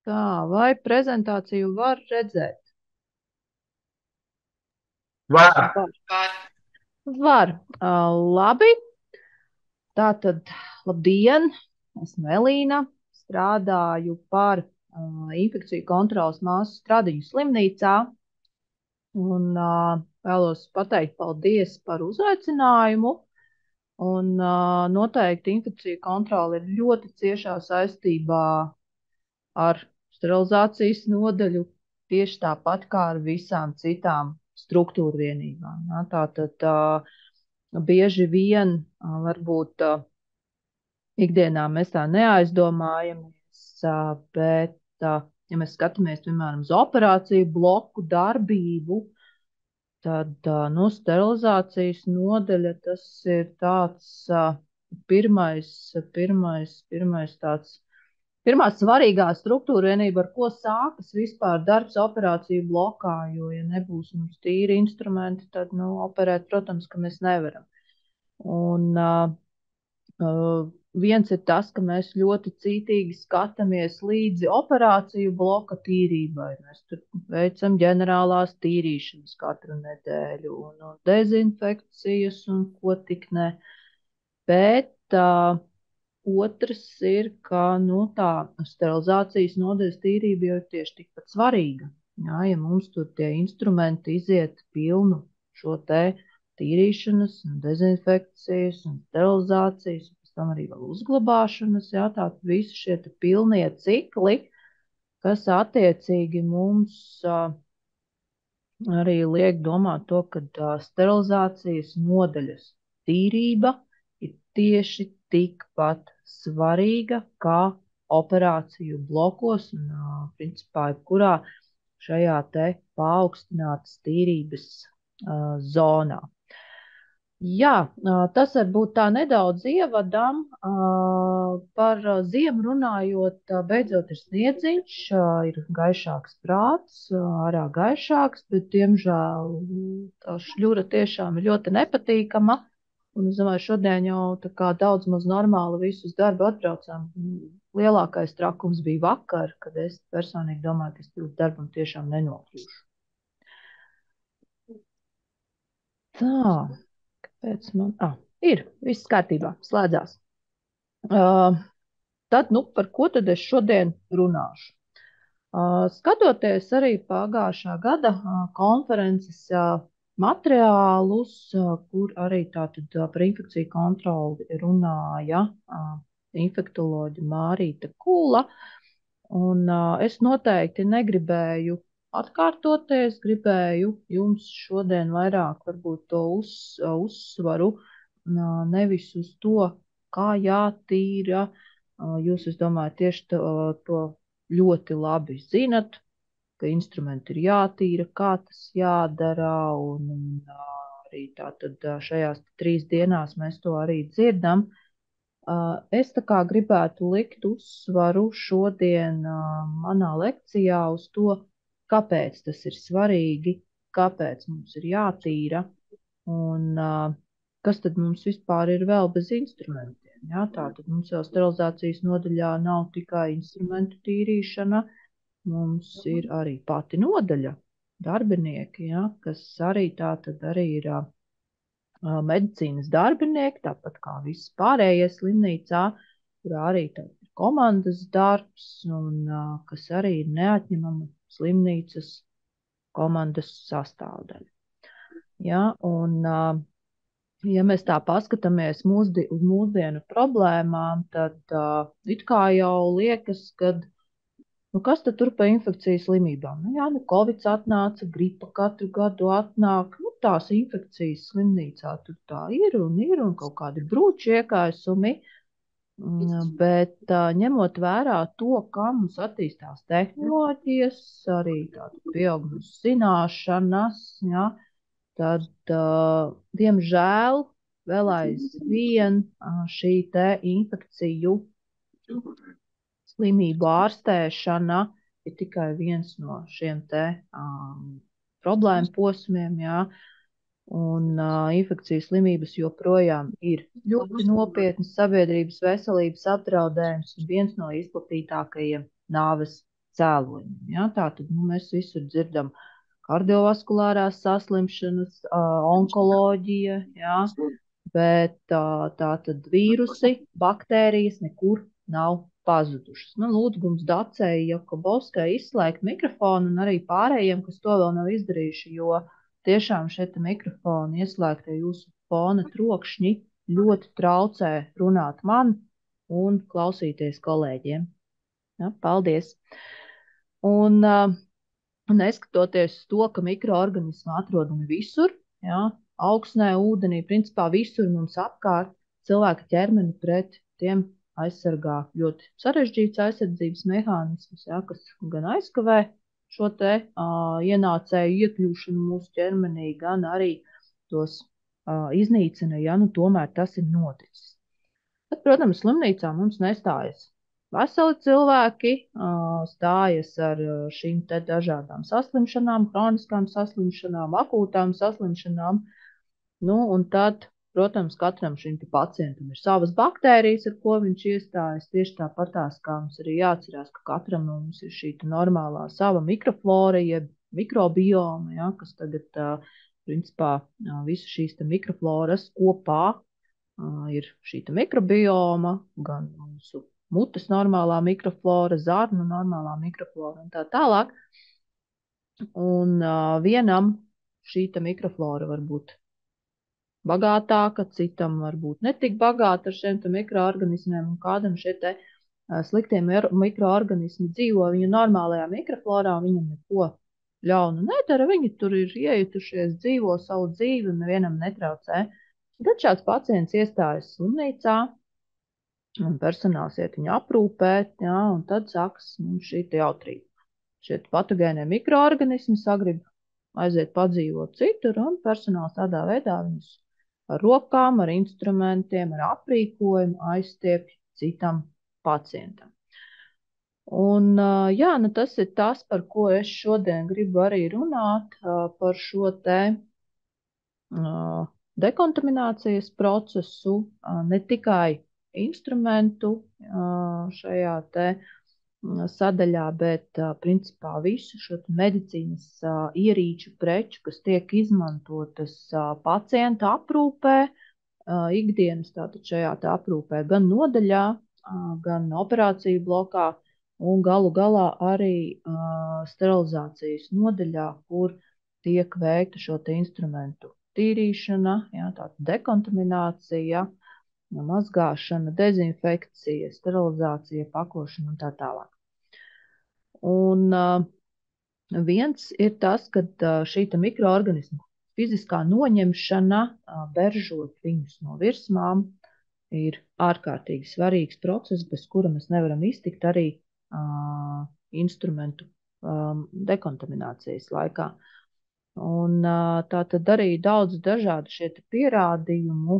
Tā, vai prezentāciju var redzēt? Var. Var. Var. Labi. Tātad, labdien, esmu Elīna, strādāju par infekciju kontrolas māsu Stradiņu slimnīcā un vēlos pateikt paldies par uzaicinājumu. Un noteikti infekciju kontrola ir ļoti ciešā saistībā ar sterilizācijas nodaļu, tieši tāpat kā ar visām citām struktūru vienībām. Ja, tātad bieži vien varbūt ikdienā mēs tā neaizdomājamies, bet, ja mēs skatāmies, piemēram, uz operāciju bloku darbību, tad nu, sterilizācijas nodaļa tas ir tāds pirmais tāds. Pirmā svarīgā struktūra vienība, ar ko sākas vispār darbs operāciju blokā, jo, ja nebūs mums tīri instrumenti, tad, nu, operēt, protams, ka mēs nevaram. Un viens ir tas, ka mēs ļoti cītīgi skatāmies līdzi operāciju bloka tīrībai. Mēs tur veicam ģenerālās tīrīšanas katru nedēļu un dezinfekcijas un ko tik ne. Bet otrs ir, ka nu, tā sterilizācijas nodaļas tīrība jau ir tieši tikpat svarīga. Jā, ja mums tur tie instrumenti iziet pilnu šo te tīrīšanas, un dezinfekcijas un sterilizācijas, un pēc tam arī vēl uzglabāšanas, jā, tātad visi šie pilnie cikli, kas attiecīgi mums arī liek domāt to, ka sterilizācijas nodaļas tīrība ir tieši tikpat svarīga kā operāciju blokos un, principā, jebkurā šajā te paaugstinātas tīrības zonā. Jā, tas varbūt tā nedaudz ievadam. Par ziemu runājot, beidzot ir sniedziņš, ir gaišāks prāts, ārā gaišāks, bet, diemžēl, tā šļura tiešām ir ļoti nepatīkama. Un es domāju, šodien jau tā kā daudz maz normāli visus darbu atbraucām. Lielākais trakums bija vakar, kad es personīgi domāju, ka es uz darbam tiešām nenokļūšu. Tā. Pēc man, ir, viss kārtībā, slēdzās. Tad, nu, par ko tad es šodien runāšu? Skatoties arī pagājušā gada konferences materiālus, kur arī tātad par infekciju kontroli runāja infektoloģa Mārīta Kula, un es noteikti negribēju atkārtoties, gribēju jums šodien vairāk varbūt to uzsvaru nevis uz to, kā jātīra. Jūs, es domāju, tieši to ļoti labi zinat, ka instrumenti ir jātīra, kā tas jādara, un arī tātad šajās 3 dienās mēs to arī dzirdam. Es tā kā gribētu likt uzsvaru šodien manā lekcijā uz to, kāpēc tas ir svarīgi, kāpēc mums ir jātīra un kas tad mums vispār ir vēl bez instrumentiem. Ja? Tātad mums jau sterilizācijas nodaļā nav tikai instrumentu tīrīšana, mums ir arī pati nodaļa, darbinieki, ja? Kas arī tātad arī ir medicīnas darbinieki, tāpat kā visi pārējie slimnīcā, kurā arī ir komandas darbs un kas arī ir neatņemama slimnīcas komandas sastāvdaļa. Ja, un, ja mēs tā paskatāmies uz mūsdienu problēmām, tad it kā jau liekas, ka nu, kas tad tur pa infekcijas slimībām? Nu, jā, nu, Covid atnāca, gripa katru gadu atnāk, nu, tās infekcijas slimnīcā tur tā ir un kaut kādi brūči iekaisumi. Bet ņemot vērā to, kā mums attīstās tehnoloģijas, arī tādu pieaugušas zināšanas, ja, tad, diemžēl, vēl aizvien šī te infekciju slimību ārstēšana ir tikai viens no šiem te problēmu posmiem, jā. Un infekcijas slimības joprojām ir ļoti nopietnas sabiedrības veselības apdraudējums un viens no izplatītākajiem nāves cēloņiem. Ja? Tātad mēs visur dzirdam kardiovaskulārās saslimšanas, onkoloģija, ja? Bet tātad vīrusi, baktērijas nekur nav pazudušas. Man lūdzu Dacei Jakobovskai izslēgt mikrofonu un arī pārējiem, kas to vēl nav izdarījuši, jo tiešām šeit mikrofoni ieslēgtie jūsu fona trokšņi ļoti traucē runāt man un klausīties kolēģiem. Ja, paldies! Un neskatoties uz to, ka mikroorganismi atrodami visur, ja, augsnē, ūdenī, principā visur mums apkārt, cilvēka ķermeni pret tiem aizsargā ļoti sarežģīts aizsardzības mehānisms, ja, kas gan aizkavē šo te ienācēju iekļūšanu mūsu ķermenī, gan arī tos iznīcina, ja nu tomēr tas ir noticis. Bet, protams, slimnīcā mums nestājas veseli cilvēki, stājas ar šīm te dažādām saslimšanām, kroniskām saslimšanām, akūtām saslimšanām. Nu, un tad, protams, katram šim pacientam ir savas baktērijas, ar ko viņš iestājas. Tieši tāpatās, kā mums arī jāatcerās, ka katram no mums ir šī normālā sava mikroflora, jeb mikrobioma, ja, kas tagad, principā, visu šīs mikrofloras kopā ir šī mikrobioma, gan mūsu mutes normālā mikroflora, zarnu normālā mikroflora un tā tālāk. Un vienam šī mikroflora var būt bagātāka, citam var būt netik bagāta ar šiem mikroorganismiem, un kādam šie te sliktie mikroorganismi dzīvo viņa normālajā mikroflorā, un viņam neko ļaunu nedara, viņi tur ir iejutušies, dzīvo savu dzīvi un nevienam netraucē. Tad šāds pacients iestājas slimnīcā, un personāls iet viņu aprūpēt, ja, un tad sākas šī jautrība. Šie patogēnie mikroorganismi sagrib aiziet padzīvot citur, un personāls tādā veidā viņus ar rokām, ar instrumentiem, ar aprīkojumu aizstiepj citam pacientam. Un, jā, nu tas ir tas, par ko es šodien gribu arī runāt, par šo te dekontaminācijas procesu, ne tikai instrumentu šajā te sadaļā, bet principā visu šo medicīnas ierīču preču, kas tiek izmantotas pacienta aprūpē, ikdienas tātad šajā te aprūpē gan nodaļā, gan operāciju blokā un galu galā arī sterilizācijas nodaļā, kur tiek veikta šo te instrumentu tīrīšana, jā, tāda dekontaminācija, mazgāšana, dezinfekcija, sterilizācija, pakošana un tā tālāk. Un viens ir tas, ka šī mikroorganismu fiziskā noņemšana, beržot viņus no virsmām, ir ārkārtīgi svarīgs process, bez kura mēs nevaram iztikt arī instrumentu dekontaminācijas laikā. Un tā tad arī daudz dažādu šie pierādījumi,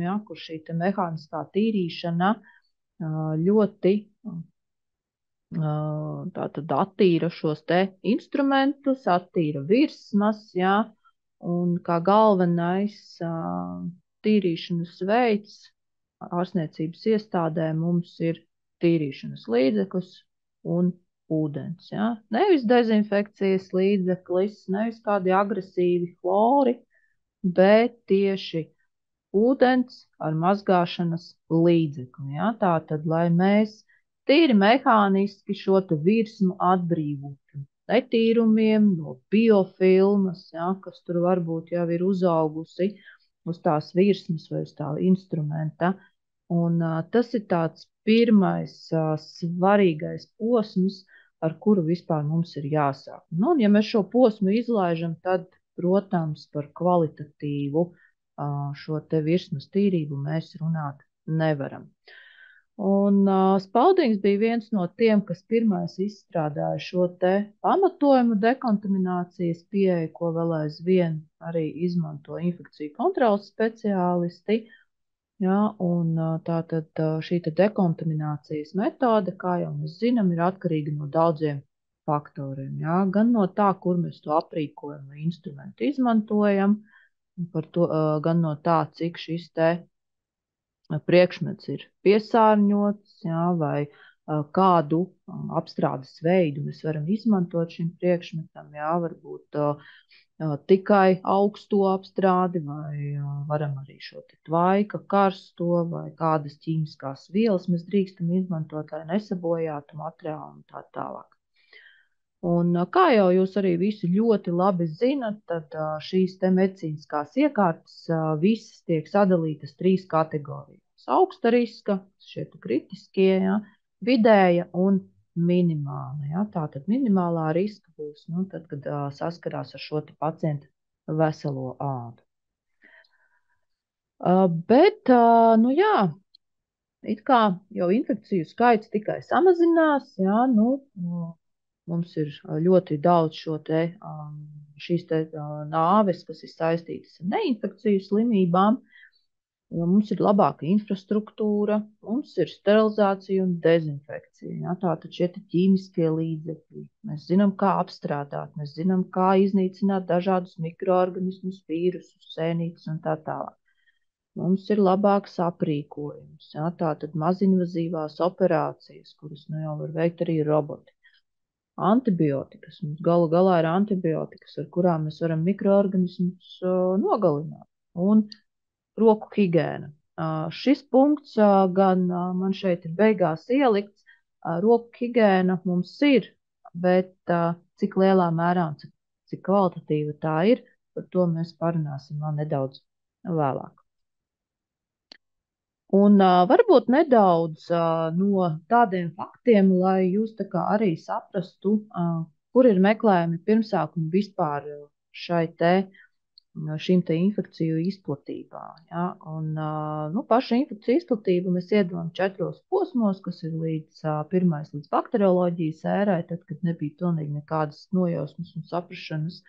ja, kur šī mehāniskā tīrīšana ļoti tātad attīra šos te instrumentus, attīra virsmas, ja, un kā galvenais tīrīšanas veids ārstniecības iestādē mums ir tīrīšanas līdzeklis un ūdens. Ja? Nevis dezinfekcijas līdzeklis, nevis kādi agresīvi chlori, bet tieši ūdens ar mazgāšanas līdzekli. Ja? Tātad, lai mēs tīri mehāniski šo virsmu atbrīvotu netīrumiem, no biofilmas, ja? Kas tur varbūt jau ir uzaugusi uz tās virsmas vai uz tā instrumenta. Un tas ir tāds pirmais svarīgais posms, ar kuru vispār mums ir jāsāk. Nu, un ja mēs šo posmu izlaižam, tad, protams, par kvalitatīvu šo te virsmas tīrību mēs runāt nevaram. Un Spaldings bija viens no tiem, kas pirmais izstrādāja šo te pamatojumu dekontaminācijas pieeju, ko vēl aizvien arī izmanto infekciju kontrolas speciālisti. Ja, un tātad šī dekontaminācijas metode, kā jau mēs zinām, ir atkarīga no daudziem faktoriem. Ja, gan no tā, kur mēs to aprīkojumu instrumentu izmantojam, gan no tā, cik šis te priekšmets ir piesārņots, ja, vai kādu apstrādes veidu mēs varam izmantot šim priekšmetam, jā, varbūt tikai augsto apstrādi, vai varam arī šo tvaika karsto, vai kādas ķīmiskās vielas mēs drīkstam izmantot, lai nesabojātu materiālu un tā tālāk. Un, kā jau jūs arī visi ļoti labi zinat, tad šīs te medicīniskās iekārtas visas tiek sadalītas 3 kategorijās. Augsta riska, šie kritiskie, ja, vidēja un minimāla. Ja. Tātad minimālā riska būs, tad, kad saskarās ar šo pacientu veselo ādu. Bet, jā, it kā jau infekciju skaits tikai samazinās, ja, mums ir ļoti daudz šīs nāves, kas ir saistītas ar neinfekciju slimībām, jo mums ir labāka infrastruktūra, mums ir sterilizācija un dezinfekcija. Ja? Tātad šie ķīmiskie līdzekļi. Mēs zinām, kā apstrādāt, mēs zinām, kā iznīcināt dažādus mikroorganismus, vīrusus, sēnītes un tā tālāk. Mums ir labāks aprīkojums, ja? Tātad mazinvazīvās operācijas, kuras jau var veikt arī roboti. Antibiotikas. Mums galu galā ir antibiotikas, ar kurām mēs varam mikroorganismus nogalināt. Un roku higiēna. Šis punkts gan man šeit ir beigās ielikts. Roku higiēna mums ir, bet cik lielā mērā un cik kvalitatīva tā ir, par to mēs parunāsim vēl nedaudz vēlāk. Un varbūt nedaudz no tādiem faktiem, lai jūs tā kā arī saprastu, kur ir meklējumi pirmsākumi vispār šīm te infekciju izplatībā. Ja? Un, paša infekciju izplatību mēs iedalām 4 posmos, kas ir pirmais līdz bakterioloģijas ērai, tad, kad nebija pilnīgi nekādas nojausmas un saprašanas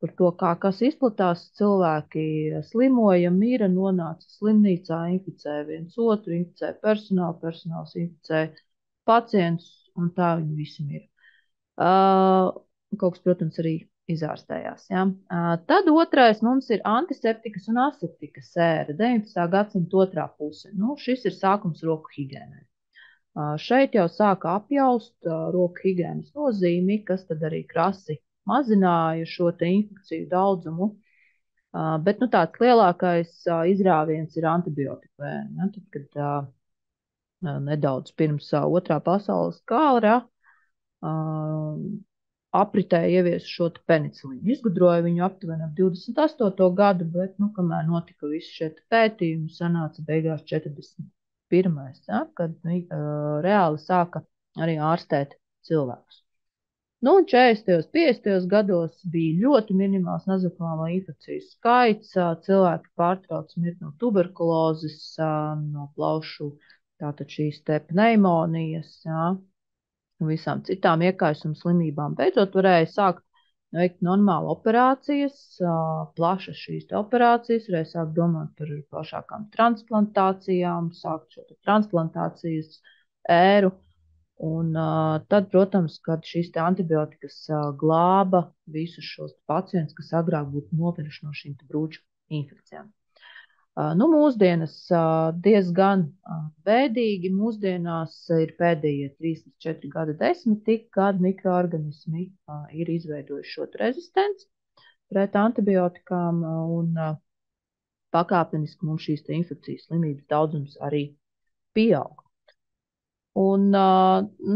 par to, kas izplatās, cilvēki slimoja, mira, nonāca slimnīcā, inficē viens otru, inficē personāls inficē pacientus, un tā viņi visi mira. Kaut kas, protams, arī izārstējās. Ja? Tad otrais mums ir antiseptikas un aseptikas ēra, 19. gadsimta otrā puse. Šis ir sākums roku higiēnai. Šeit jau sāka apjaust roku higiēnas nozīmi, kas tad arī krasi mazināja šo te infekciju daudzumu, bet tāds lielākais izrāviens ir antibiotika vēja. Ja? Tad, kad nedaudz pirms otrā pasaules kara apritē ieviesa šo penicilīnu. Izgudroja viņu aptuveni ap 28. gadu, bet, kamēr notika visi šie pētījumi, sanāca beigās 41. Ja? Kad reāli sāka arī ārstēt cilvēkus. Un 40. 50. gados bija ļoti minimāls nazofālo infekciju skaits. Cilvēki pārtrauc mirt no tuberkulozes, no plaušu, tātad šīs te pneimonijas, un visām citām iekaisuma slimībām. Beidzot varēja sākt veikt normālu operācijas, plašas šīs operācijas, varēja sākt domāt par plašākām transplantācijām, sākt šo transplantācijas ēru. Un tad, protams, kad šīs antibiotikas glāba visus šos pacientus, kas agrāk būtu nomiruši no šīm brūču infekcijām. Mūsdienas diezgan bēdīgi. Mūsdienās ir pēdējie 3 līdz 4 gada desmiti, kad mikroorganismi ir izveidojuši šo rezistenci pret antibiotikām, un pakāpeniski mums šīs infekcijas slimības daudzums arī pieaug. Un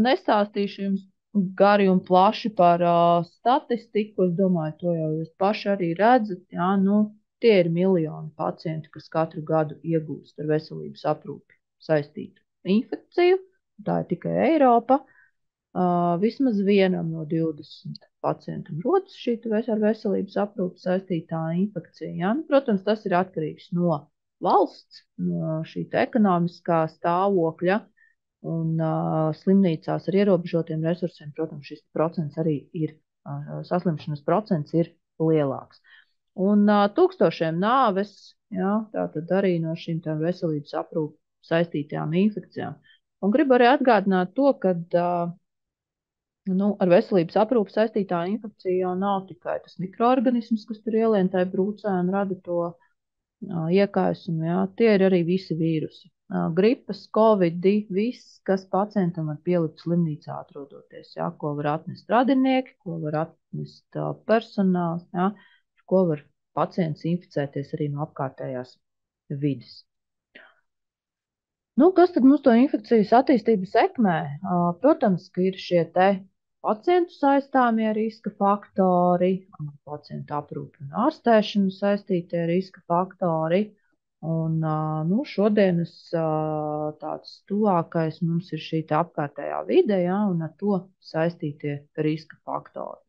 nestāstīšu jums gari un plaši par statistiku. Es domāju, to jau jūs paši arī redzat. Jā, tie ir miljoni pacienti, kas katru gadu iegūst ar veselības aprūpi saistītu infekciju. Tā ir tikai Eiropa. Vismaz vienam no 20 pacientam rodas šī ar veselības aprūpi saistītā infekcija. Jā. Protams, tas ir atkarīgs no valsts, no šī ekonomiskā stāvokļa. Un slimnīcās ar ierobežotiem resursiem, protams, šis procents arī ir, saslimšanas procents ir lielāks. Un tūkstošiem nāves, jā, tātad arī no šīm veselības aprūpu saistītajām infekcijām. Un gribu arī atgādināt to, ka ar veselības aprūpu saistītā infekcija jau nav tikai tas mikroorganisms, kas tur ielien tai brūcē un rada to iekaisumu, jā. Tie ir arī visi vīrusi. gripas, covidi, viss, kas pacientam var pielikt slimnīcā atrodoties, ja, ko var atnest radinieki, ko var atnest personāls, ja, ko var pacients inficēties arī no apkārtējās vides. Nu, kas tad mums to infekcijas attīstību sekmē? Protams, ka ir šie te pacientu saistāmie riska faktori, pacientu aprūpi un ārstēšanu saistītie riska faktori. Un, nu, šodienas tāds tuvākais mums ir šī apkārtējā vide, ja, un ar to saistītie riska faktori.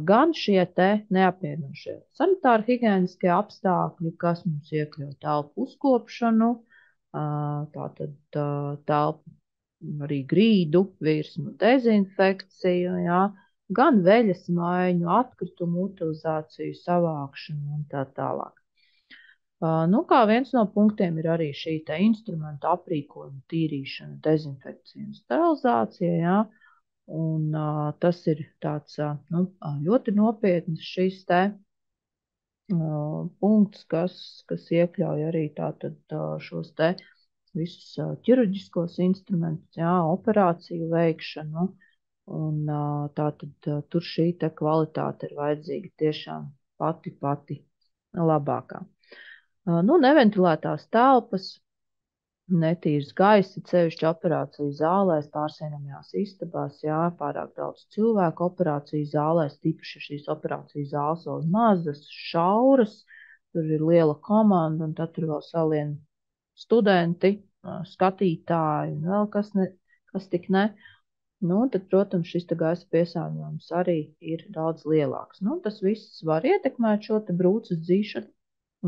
Gan šie te neapmienošie sanitāri higieniskie apstākļi, kas mums iekļauj telpu uzkopšanu, tātad telpu arī grīdu, virsmu dezinfekciju, ja, gan veļas maiņu, atkritumu utilizāciju, savākšanu un tā tālāk. Nu, kā viens no punktiem ir arī šī te instrumentu aprīkojuma tīrīšana, dezinfekcija un sterilizācija, ja, un tas ir tāds nu, ļoti nopietns šis te punkts, kas iekļauj arī tātad šos te visus ķirurģiskos instrumentus, jā, operāciju veikšanu, un tātad tur šī te kvalitāte ir vajadzīga tiešām pati labākā. Nu, neventilētās telpas, netīrs gaisa, cevišķi operāciju zālēs, pārsienamajās istabās, jā, pārāk daudz cilvēku operāciju zālēs, tīpaši šīs operāciju zāles vēl mazas, šauras, tur ir liela komanda, un tad tur vēl salien studenti, skatītāji, un vēl kas tik ne. Nu, tad, protams, šis gaisa piesārņojums arī ir daudz lielāks. Nu, tas viss var ietekmēt šo te brūces dzīšanu.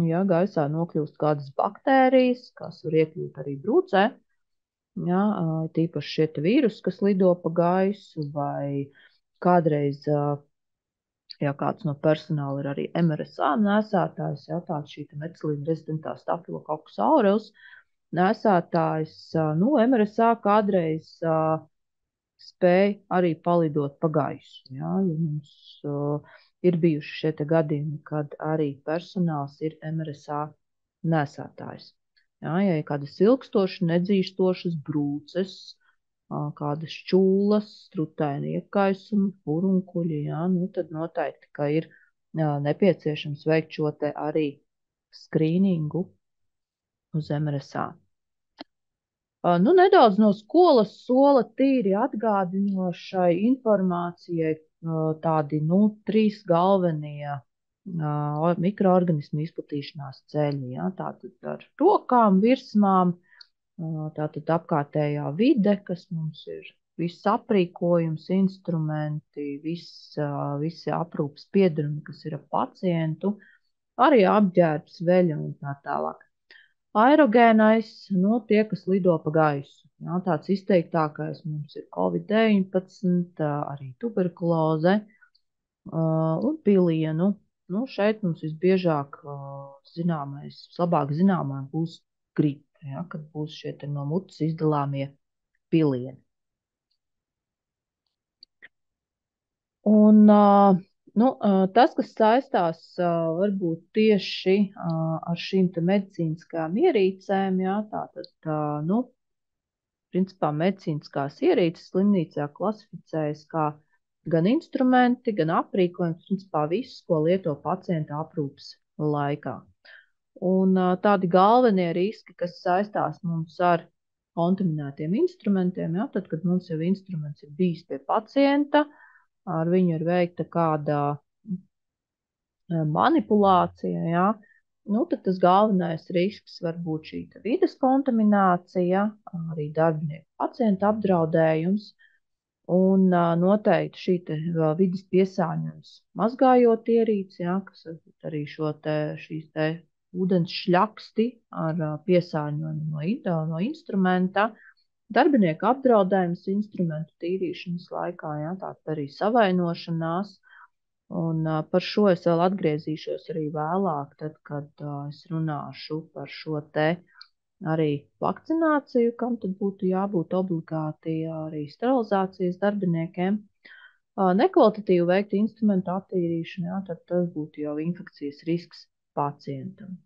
Ja gaisā nokļūst kādas baktērijas, kas var iekļūt arī brūcē, ja, tīpaši šie vīrusi, kas lido pa gaisu, vai kādreiz, ja kāds no personāla ir arī MRSA nēsātājs, ja, tāds šī mecilīna rezidentā stafilokokus aureus nēsātājs, nu, MRSA kādreiz spēja arī palidot pa gaisu, ja, jo mums ir bijuši šie gadījumi, kad arī personāls ir MRSA nēsātājs. Ja ir kādas ilgstošas, nedzīstošas brūces, kādas šķūlas, strutaini iekaisumi, furunkuļi, ja, nu, tad noteikti, ka ir nepieciešams veikt šo te arī skrīningu uz MRSA. Nu, nedaudz no skolas sola tīri atgādinošai informācijai tādi, nu, 3 galvenie mikroorganismu izplatīšanās ceļi. Ja? Tātad ar rokām, virsmām, tātad apkārtējā vide, kas mums ir viss aprīkojums, instrumenti, visi aprūpas piedarumi, kas ir ap pacientu, arī apģērbs, veļa un tā tālāk. Aerogēnais, nu, tie, kas lido pa gaisu. Jā, tāds izteiktākais mums ir Covid-19, arī tuberkuloze un pilienu. Nu, šeit mums visbiežāk zināmais, labāk zināmā būs gripa, ja, kad būs šie no mutes izdalāmie pilieni. Un nu, tas, kas saistās varbūt tieši ar šīm medicīniskām ierīcēm, jā, tātad, nu, principā medicīniskās ierīces slimnīcā klasificējas kā gan instrumenti, gan aprīkojums, principā viss, ko lieto pacienta aprūpas laikā. Un tādi galvenie riski, kas saistās mums ar kontaminētiem instrumentiem, jā, tad, kad mums jau instruments ir bijis pie pacienta, ar viņu ir veikta kāda manipulācija, ja? Nu, tad tas galvenais risks var būt šī vides kontaminācija, arī darbinieku pacientu apdraudējums, un noteikti šī vides piesārņojums mazgājot ierīci, ja? Kas arī šīs ūdens šļaksti ar piesārņojumu no instrumenta, darbinieku apdraudējums instrumentu tīrīšanas laikā, ja, tātad arī savainošanās, un par šo es vēl atgriezīšos arī vēlāk, tad, kad es runāšu par šo te arī vakcināciju, kam tad būtu jābūt obligāti arī sterilizācijas darbiniekiem. Nekvalitatīvi veikta instrumentu attīrīšana, ja, tad tas būtu jau infekcijas risks pacientam.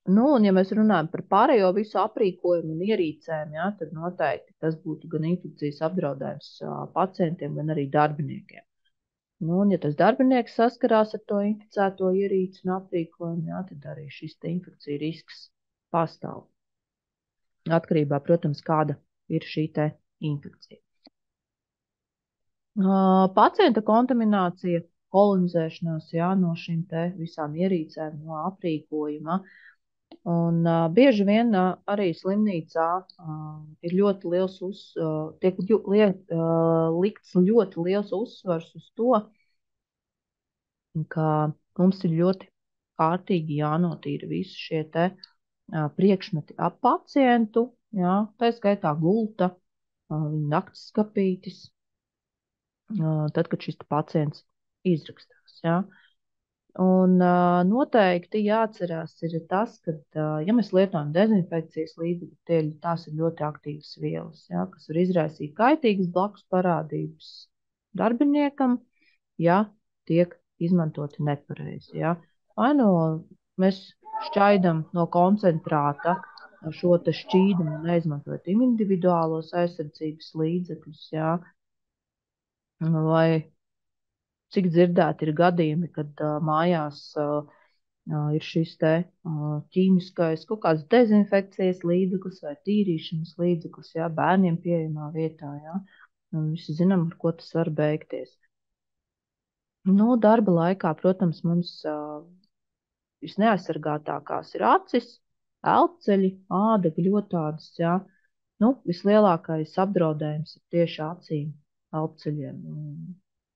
Nu, un ja mēs runājam par pārējo visu aprīkojumu un ierīcēm, ja, tad noteikti tas būtu gan infekcijas apdraudējums pacientiem, gan arī darbiniekiem. Nu, un ja tas darbinieks saskarās ar to inficēto ierīci un aprīkojumu, ja, tad arī šis te infekcija risks pastāv. Atkarībā, protams, kāda ir šī te infekcija. Pacienta kontaminācija, kolonizēšanās, jā, no šīm te visām ierīcēm, no aprīkojuma. Un bieži vien arī slimnīcā ir ļoti liels tiek likts ļoti liels uzsvars uz to, ka mums ir ļoti kārtīgi jānotīra visi šie te priekšmeti ap pacientu, jā, tā skaitā gulta, nakts skapītis, tad, kad šis pacients izrakstās, jā. Un noteikti jāatcerās ir tas, ka, ja mēs lietojam dezinfekcijas līdzekļus, tās ir ļoti aktīvas vielas, ja, kas var izraisīt kaitīgas blakus parādības darbiniekam, ja tiek izmantoti nepareizi. Ja. Vai no mēs šķaidam no koncentrāta šo te šķīdumu, neizmantojot individuālos aizsardzības līdzekļus, ja, vai cik dzirdēti ir gadījumi, kad mājās ir šis te ķīmiskais kaut kāds dezinfekcijas līdzeklis vai tīrīšanas līdzeklis, jā, bērniem pieejamā vietā, jā. Un visi zinām, ar ko tas var beigties. Nu, darba laikā, protams, mums visneaizsargātākās ir acis, eltceļi, āda, gļotādas, jā. Nu, vislielākais apdraudējums ir tieši acīm, eltceļiem.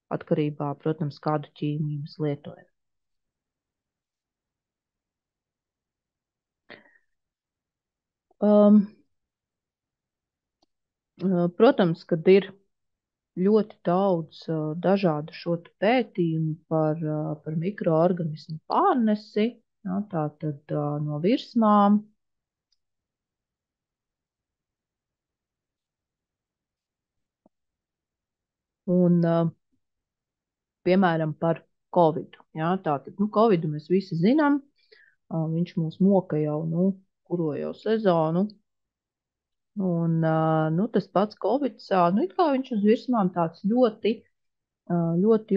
Atkarībā, protams, kādu ķīmiju mēs lietojam. Protams, kad ir ļoti daudz dažādu šo pētījumu par mikroorganismu pārnesi, jā, tātad no virsmām. Un, piemēram, par Covid. Jā, tātad, Covidu mēs visi zinām, viņš mūs moka jau, kuro jau sezonu. Un, tas pats Covid, it kā viņš uz virsmām tāds ļoti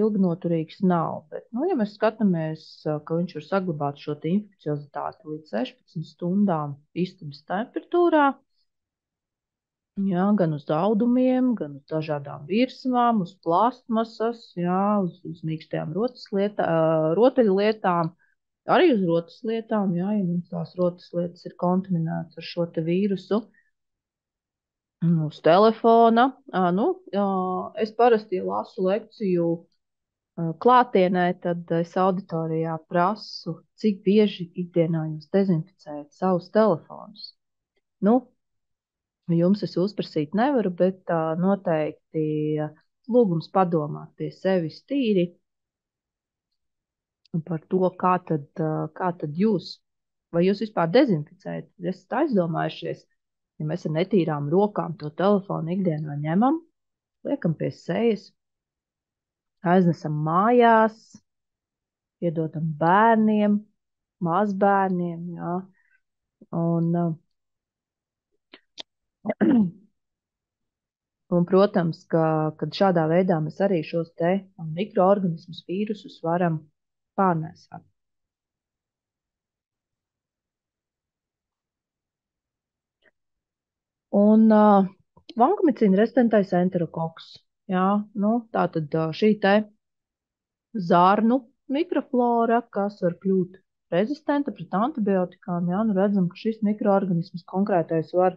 ilgnoturīgs nav. Bet, ja mēs skatāmies, ka viņš var saglabāt šo infekciozitāti līdz 16 stundām istabas temperatūrā, jā, gan uz audumiem, gan uz dažādām virsmām, uz plastmasas, jā, uz mīkstajām rotaļlietām, arī uz rotaslietām, jā, ja mums tās rotaslietas ir kontaminētas ar šo te vīrusu. Uz telefona. Es parasti, ja lasu lekciju klātienē, tad es auditorijā prasu, cik bieži ikdienā jūs dezinficējat savus telefonus. Jums es uzprasīt nevaru, bet noteikti lūgums padomāt pie sevis tīri par to, kā tad jūs, vai jūs vispār dezinficējat. Esat aizdomājušies, ja mēs ar netīrām rokām to telefonu ikdienā ņemam, liekam pie sejas, aiznesam mājās, iedodam bērniem, mazbērniem, jā. Un, protams, kad šādā veidā mēs arī šos te mikroorganismus, vīrusus varam pārnēsāt. Un vankomicīna rezistentais enterokoks. Jā, tātad šī te zarnu mikroflora, kas var kļūt rezistenta pret antibiotikām, jā, redzam, ka šis mikroorganisms konkrētais var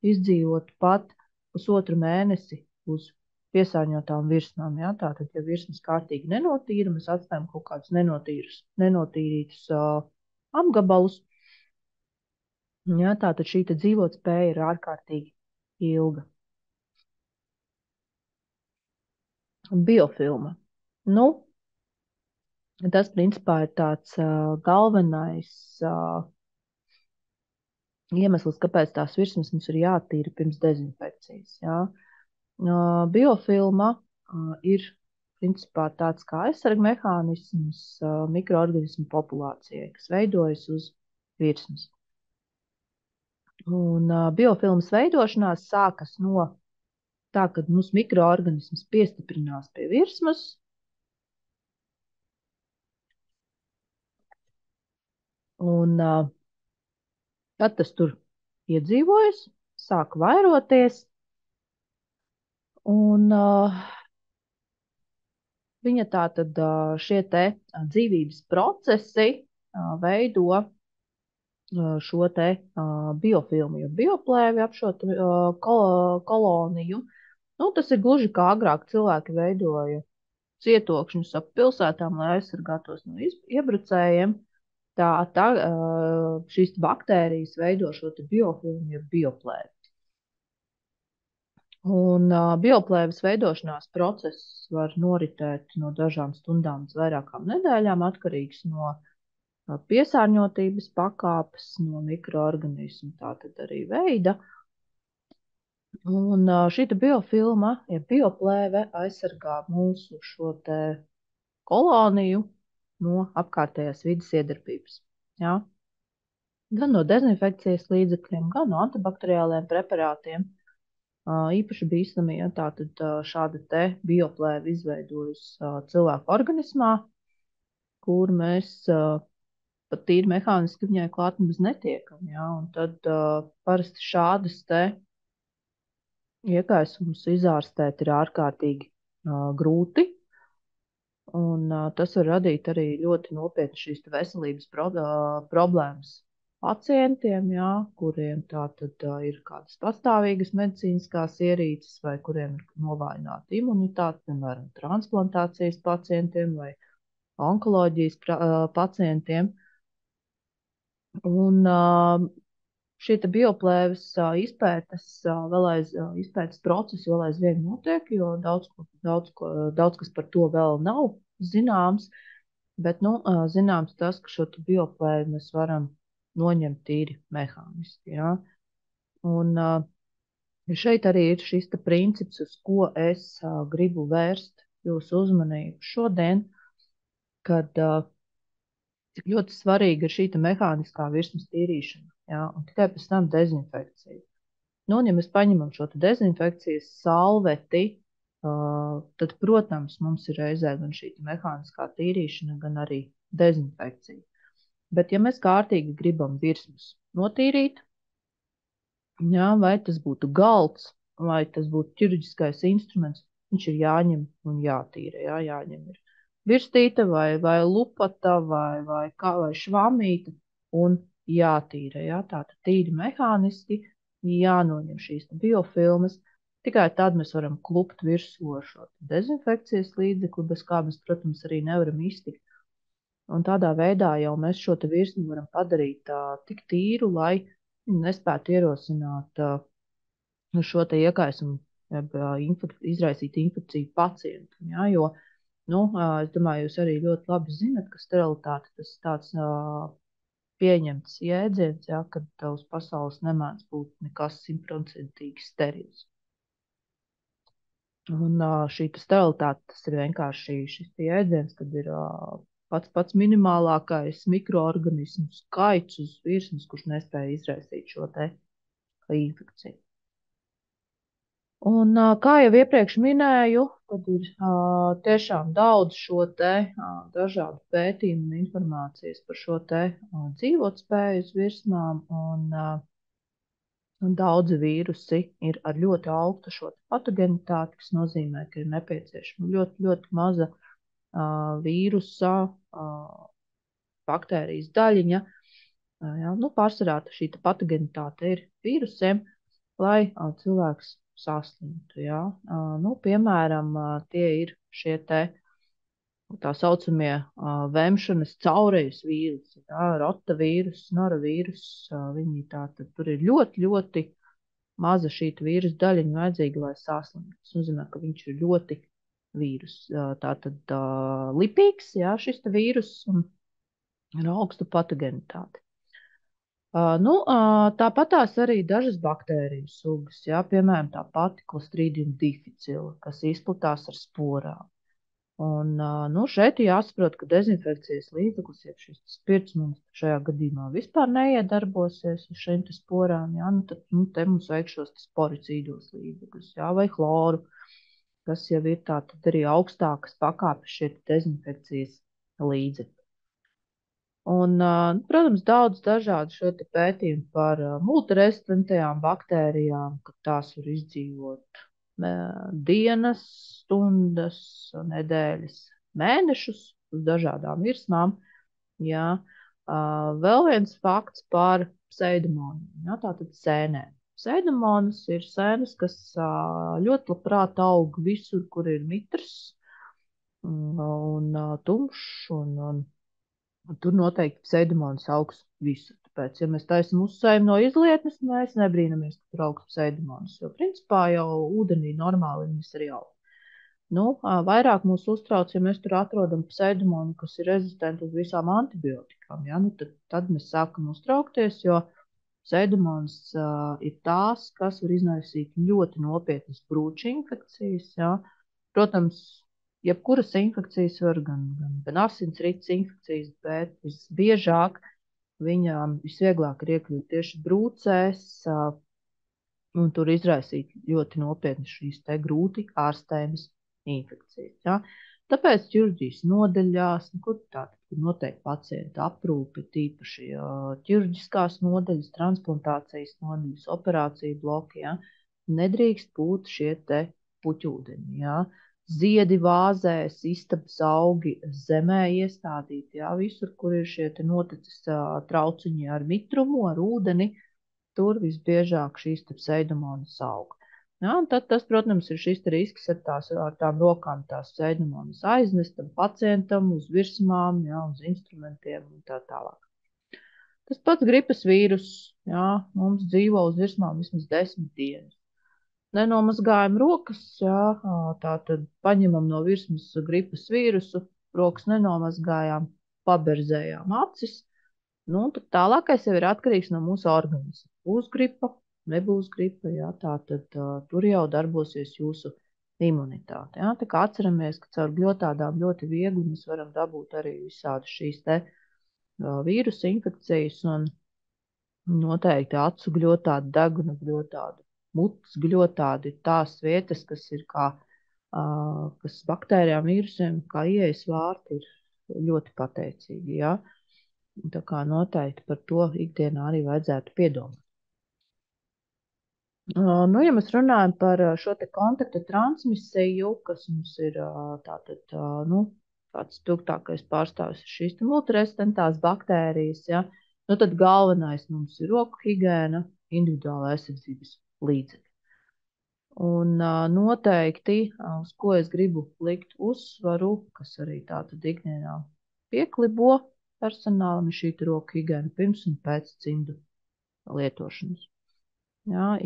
izdzīvot pat pusotru mēnesi uz piesārņotām virsmām. Jā, tātad, ja virsmas kārtīgi nenotīra, mēs atstājam kaut kādus nenotīrītus apgabalus. Jā, tātad šī dzīvotspēja ir ārkārtīgi ilga. Biofilma. Tas principā ir tāds galvenais iemesls, kāpēc tās virsmas mums ir jātīra pirms dezinfekcijas. Jā. Biofilma ir principā tāds kā aizsarga mehānisms mikroorganismu populācijai, kas veidojas uz virsmas. Un biofilmas veidošanās sākas no tā, kad mūsu mikroorganisms piestiprinās pie virsmas, un tad tas tur iedzīvojas, sāk vairoties, un viņa tātad šie te dzīvības procesi veido šo te biofilmu, jo bioplēvi ap šo koloniju. Nu, tas ir gluži kā agrāk cilvēki veidoja cietokšņus ap pilsētām, lai aizsargātos no iebrucējiem. Šīs baktērijas veido šo te biofilmu, jeb bioplēvi. Un bioplēves veidošanās process var noritēt no dažām stundām līdz vairākām nedēļām, atkarīgs no piesārņotības pakāpes, no mikroorganismu, tātad arī veida. Un šī biofilma, ja bioplēve aizsargā mūsu šo te koloniju no apkārtējās vidas iedarbības. Ja? Gan no dezinfekcijas līdzekļiem, gan no antibakteriāliem preparātiem. Īpaši bīstami, ja tātad šāda te bioplēve izveidojas cilvēku organismā, kur mēs pat tīri mehāniski viņai klāt nemaz netiekam. Ja? Un tad parasti šādas te iekaisumus izārstēt ir ārkārtīgi grūti. Un tas var radīt arī ļoti nopietni šīs veselības problēmas pacientiem, jā, kuriem tātad ir kādas pastāvīgas medicīniskās ierīces vai kuriem ir novājināta imunitāte, piemēram, transplantācijas pacientiem vai onkoloģijas pacientiem. Un šī bioplēves izpētes procesi vēl aizvien notiek, jo daudz kas par to vēl nav zināms. Bet zināms tas, ka šo bioplēvi mēs varam noņemt tīri mehāniski. Ja? Un šeit arī ir šis princips, uz ko es gribu vērst jūsu uzmanību šodien, kad cik ļoti svarīga ir šī mehāniskā virsmas tīrīšana, ja? Un tikai pēc tam dezinfekcija. Nu, un ja mēs paņemam šo dezinfekcijas salveti, tad, protams, mums ir reizē gan šī mehāniskā tīrīšana, gan arī dezinfekcija. Bet, ja mēs kārtīgi gribam virsmas notīrīt, jā, vai tas būtu galds, vai tas būtu ķirurģiskais instruments, viņš ir jāņem un jātīra. Jā, jāņem ir virstīte vai lupata vai švamīte un jātīra. Jā, tātad tīri mehāniski jānoņem šīs biofilmas. Tikai tad mēs varam klupt virsū ar šo dezinfekcijas līdzekli, bez kā mēs, protams, arī nevaram iztikt. Un tādā veidā jau mēs šo virsmu varam padarīt tik tīru, lai nespētu ierosināt šo iekaisumu, izraisīt infekciju pacientam. Ja? Jo, es domāju, jūs arī ļoti labi zinat, ka sterilitāte tas tāds pieņemts jēdziens, ja? Kad uz pasaules nemēdz būt nekas 100% sterils. Un šī sterilitāte, tas ir vienkārši šis jēdziens, kad ir pats minimālākais mikroorganismu skaits uz virsmas, kurš nespēja izraisīt šo te infekciju. Un, kā jau iepriekš minēju, tad ir tiešām daudz šo te dažādu pētījumu un informācijas par šo te dzīvotspēju uz virsmām, un daudzi vīrusi ir ar ļoti augstu šo patogenitāti, kas nozīmē, ka ir nepieciešama ļoti, ļoti maza vīrusa, baktērijas daļiņa. Ja, pārsvarā šī patogenitāte ir vīrusiem, lai cilvēks saslimtu. Ja. Piemēram, tie ir šie tā saucamie vemšanas caurejas vīrusi, ja, rotavīrus, noravīrus. Viņi tātad tur ir ļoti, ļoti maza šī vīrusa daļiņa vajadzīga, lai saslimtu. Tas nozīmē, ka viņš ir ļoti vīrus. Tātad lipīgs, jā, šis vīrus un ar augstu patogenitāti. Tāpatās arī dažas baktēriju sugas, jā, piemēram, tā pati Clostridium difficile, kas izplatās ar sporām. Un, nu, šeit jāsaprot, ka dezinfekcijas līdzeklis, ja šis spirts mums šajā gadījumā vispār neiedarbosies uz šīm sporām, jā, nu, tad te mums vajag šos sporicīdos līdzekļus, jā, vai chloru, kas jau ir tātad arī augstākas pakāpes šie dezinfekcijas līdzekļi. Un, protams, daudz dažādu šo te pētījumu par multirezistentajām baktērijām, ka tās var izdzīvot dienas, stundas, nedēļas, mēnešus uz dažādām virsmām. Jā. Vēl viens fakts par pseidomoniem, jā, tātad sēnēm. Pseidomonas ir sēnes, kas ļoti labprāt aug visur, kur ir mitrs un tumšs, un tur noteikti pseidomonas augs visur. Tāpēc, ja mēs taisam uzsējumu no izlietnes, mēs nebrīnamies, ka tur augs pseidomonas, jo principā jau ūdenī normāli viņas arī aug. Nu, vairāk mūs uztrauc, ja mēs tur atrodam pseidomonu, kas ir rezistenti uz visām antibiotikām, ja? Nu, tad mēs sākam uztraukties, jo pseidomonas ir tās, kas var izraisīt ļoti nopietnas brūču infekcijas. Ja? Protams, jebkuras infekcijas var gan asinsrites infekcijas, bet visbiežāk viņām visvieglāk ir iekļūt tieši brūcēs un tur izraisīt ļoti nopietni šīs te grūti ārstējamas infekcijas. Ja? Tāpēc ķirurģijas nodaļās, kur noteikti pacienta aprūpe, tīpaši ķirurģiskās nodaļas, transplantācijas nodaļas, operāciju bloki, ja? Nedrīkst būt šie te puķūdeņi. Ja? Ziedi vāzēs, istabas augi zemē iestādīti, ja? Visur, kur ir šie te noticis trauciņi ar mitrumu, ar ūdeni, tur visbiežāk šīs pseidomonas aug. Ja, tad tas, protams, ir šis risks ar tām rokām tās pseidomonas aiznest tam pacientam uz virsmām, ja, uz instrumentiem un tā tālāk. Tas pats gripas vīrus, ja, mums dzīvo uz virsmām vismaz 10 dienas. Nenomazgājam rokas, ja, tā tad paņemam no virsmas gripas vīrusu, rokas nenomazgājām, paberzējām acis. Nu, tad tālākais jau ir atkarīgs no mūsu organisma. Būs gripa, nebūs gripa, jā, tātad tur jau darbosies jūsu imunitāte. Jā. Tā kā atceramies, ka caur gļotādām ļoti viegli mēs varam dabūt arī visādi šīs te vīrusu infekcijas un noteikti acu gļotādi, deguna gļotādi, mutes gļotādi ir tās vietas, kas ir kas baktērijām, vīrusiem, kā ieejas vārti, ir ļoti pateicīgi, jā. Tā kā noteikti par to ikdienā arī vajadzētu piedomāt. Nu, ja mēs runājam par šo te kontaktu transmisiju, kas mums ir tātad, nu, tāds spilgtākais pārstāvis ir šīs multiresistentās baktērijas, ja, nu, tad galvenais mums ir roku higēna, individuāla aizsardzības līdzekļi. Un noteikti, uz ko es gribu likt uzsvaru, kas arī tātad ikdienā pieklibo personālam, ir šī roku higēna pirms un pēc cimdu lietošanas. Jā,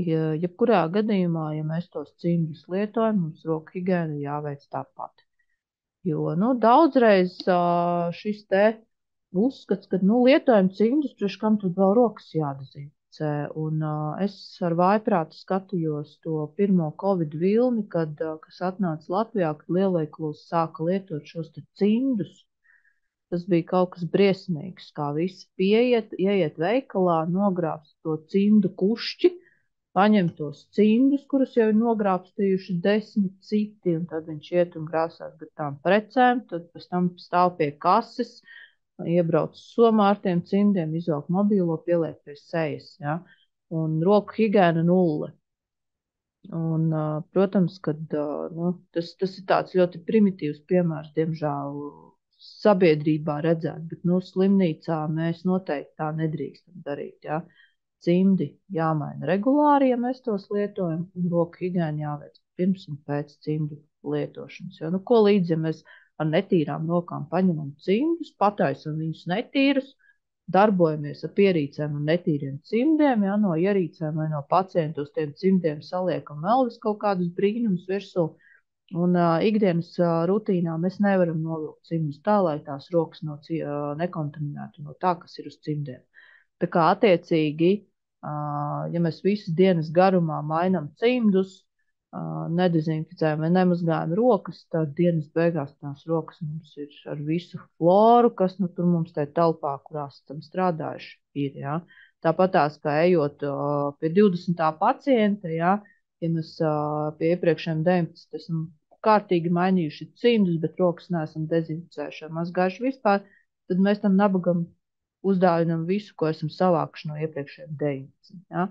jebkurā gadījumā, ja mēs tos cimdus lietojam, mums roku higēna jāveic tāpat. Jo, nu, daudzreiz šis te uzskats, ka, nu, lietojam cimdus, priekš kam tad vēl rokas jādezinficē. Un es ar vājprātu skatījos to pirmo Covid vilni, kas atnāca Latvijā, kad lielveikalos sāka lietot šos te cimdus. Tas bija kaut kas briesmīgs, kā visi ieiet veikalā, nogrābst to cimdu kušķi, paņem tos cimdus, kurus jau ir nogrābstījuši 10 citi, un tad viņš iet un grāsās gar tām precēm, tad pēc tam stāv pie kases, iebrauc somā ar tiem cimdiem, izvelk mobilo, pieliek pie sejas, ja? Un roku higēna 0. Un, protams, ka nu, tas ir tāds ļoti primitīvs piemērs, diemžēl, sabiedrībā redzēt, bet nu, slimnīcā mēs noteikti tā nedrīkstam darīt, ja? Cimdi jāmaina regulāri, ja mēs tos lietojam, un roku higēna jāveic pirms un pēc cimdu lietošanas. Jo, nu, ko līdz, ja mēs ar netīrām rokām paņemam cimdus, pataisam viņus netīrus, darbojamies ar pierīcēm un netīriem cimdiem, ja, no ierīcēm vai no pacientu uz tiem cimdiem saliekam vēl vis kaut kādus brīnumus virsū, un ikdienas rutīnā mēs nevaram novilkt cimdus tā, lai tās rokas nekontaminētu no tā, kas ir uz cimdiem. Tā kā attiecīgi, ja mēs visas dienas garumā mainām cimdus, nedezinficējam vai nemazgājam rokas, tad dienas beigās tās rokas mums ir ar visu floru, kas nu tur mums tajā telpā, kurās esam strādājuši, ir. Ja? Tāpat tās, kā ejot pie 20. pacienta, ja, ja mēs pie iepriekšējiem 19 esam kārtīgi mainījuši cimdus, bet rokas neesam dezinficējuši vai mazgājuši vispār, tad mēs tam nabagam uzdāvinam visu, ko esam savākuši no iepriekšējiem 19. Ja?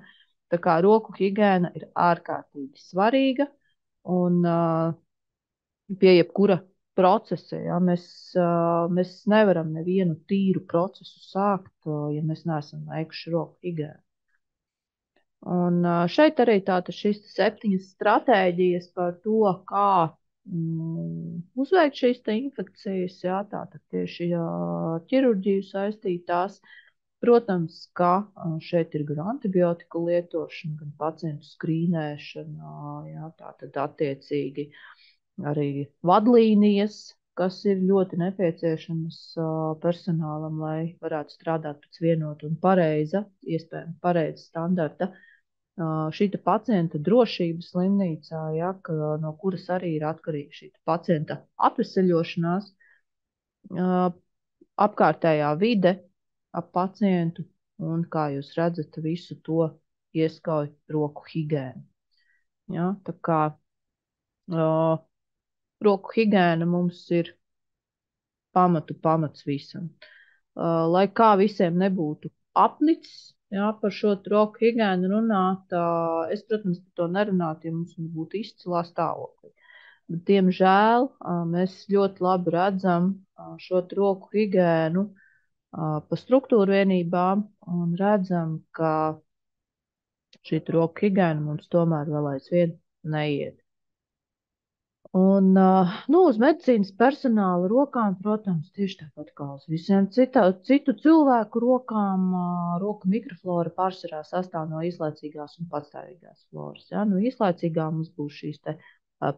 Tā kā roku higiēna ir ārkārtīgi svarīga un pie jebkura procesa, ja, mēs nevaram nevienu tīru procesu sākt, ja mēs neesam veikuši roku higiēnu. Un šeit arī tātad šīs 7 stratēģijas par to, kā uzveikt šīs infekcijas, ja, tātad tieši ķirurģiju saistītās. Protams, ka šeit ir gan antibiotiku lietošana, gan pacientu skrīnēšana, jā, tātad attiecīgi arī vadlīnijas, kas ir ļoti nepieciešamas personālam, lai varētu strādāt pēc vienota un pareiza, iespējami pareiza standarta. Šīta pacienta drošības slimnīcā, ja, no kuras arī ir atkarīga šīta pacienta atveseļošanās, apkārtējā vide, ap pacientu, un, kā jūs redzat, visu to ieskauj roku higiēna. Ja, tā kā roku higiēna mums ir pamats visam. Lai kā visiem nebūtu apnicis, ja, par šo roku higiēnu runāt, es, protams, par to nerunātu, ja mums būtu izcilā stāvokļa. Bet, diemžēl, mēs ļoti labi redzam šo roku higiēnu pa struktūru vienībām un redzam, ka šī roku higiēna mums tomēr vēl aizvien neiet. Un uz medicīnas personāla rokām, protams, tieši tāpat kā uz visiem citu cilvēku rokām, roku mikroflora pārsvarā sastāv no īslaicīgās un patstāvīgās floras. Ja? Nu, īslaicīgā mums būs šīs te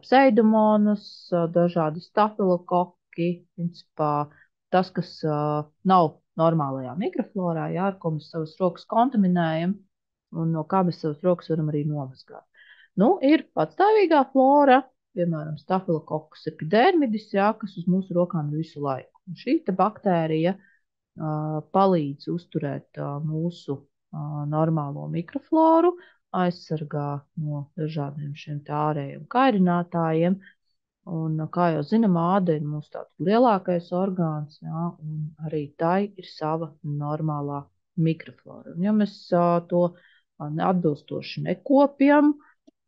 pseidomonas, dažādi stafilokoki, principā tas, kas nav normālajā mikroflorā, ja, ar ko mēs savas rokas kontaminējam un no kā mēs savas rokas varam arī nomazgāt. Nu, ir patstāvīgā flora, piemēram, stafilokokus epidermidis, ja, kas uz mūsu rokām ir visu laiku. Un šī baktērija palīdz uzturēt mūsu normālo mikrofloru, aizsargā no dažādiem šiem ārējiem kairinātājiem. Un, kā jau zinām, āda ir mūsu tāds lielākais orgāns, ja, un arī tai ir sava normālā mikroflora. Un, ja mēs to neatbilstoši nekopjam,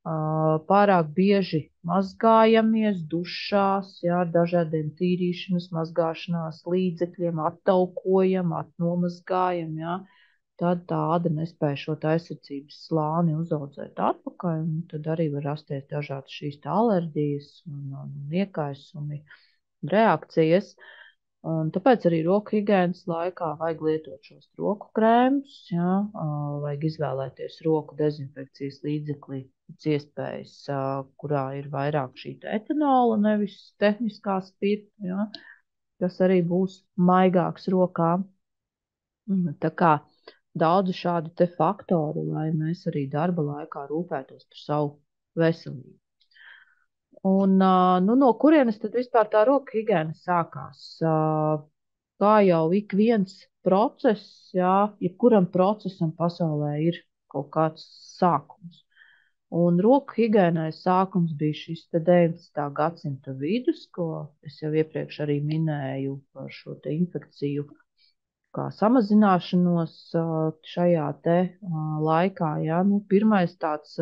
pārāk bieži mazgājamies dušās, jā, ar dažādiem tīrīšanas, mazgāšanās līdzekļiem, attaukojam, atnomazgājam, jā, tad tā āda nespēja šo aizsardzības slāni uzaudzēt atpakaļ, un tad arī var rasties dažādas šīs alerģijas un iekaisumi, reakcijas. Un tāpēc arī roku higiēnas laikā vajag lietot šos roku krēmus, ja, vajag izvēlēties roku dezinfekcijas līdzekli pēc iespējas, kurā ir vairāk šī etanola, nevis tehniskā spirta, ja, kas arī būs maigāks rokām. Tā kā daudzi šādi te faktori, lai mēs arī darba laikā rūpētos par savu veselību. Un, no kurienes tad vispār tā roku higiēna sākās? Kā jau ik viens process, jā, jebkuram procesam pasaulē ir kaut kāds sākums. Un roku higiēnai sākums bija šis 19. gadsimta vidus, ko es jau iepriekš arī minēju par šo te infekciju kā samazināšanos šajā te laikā. Jā. Nu, pirmais tāds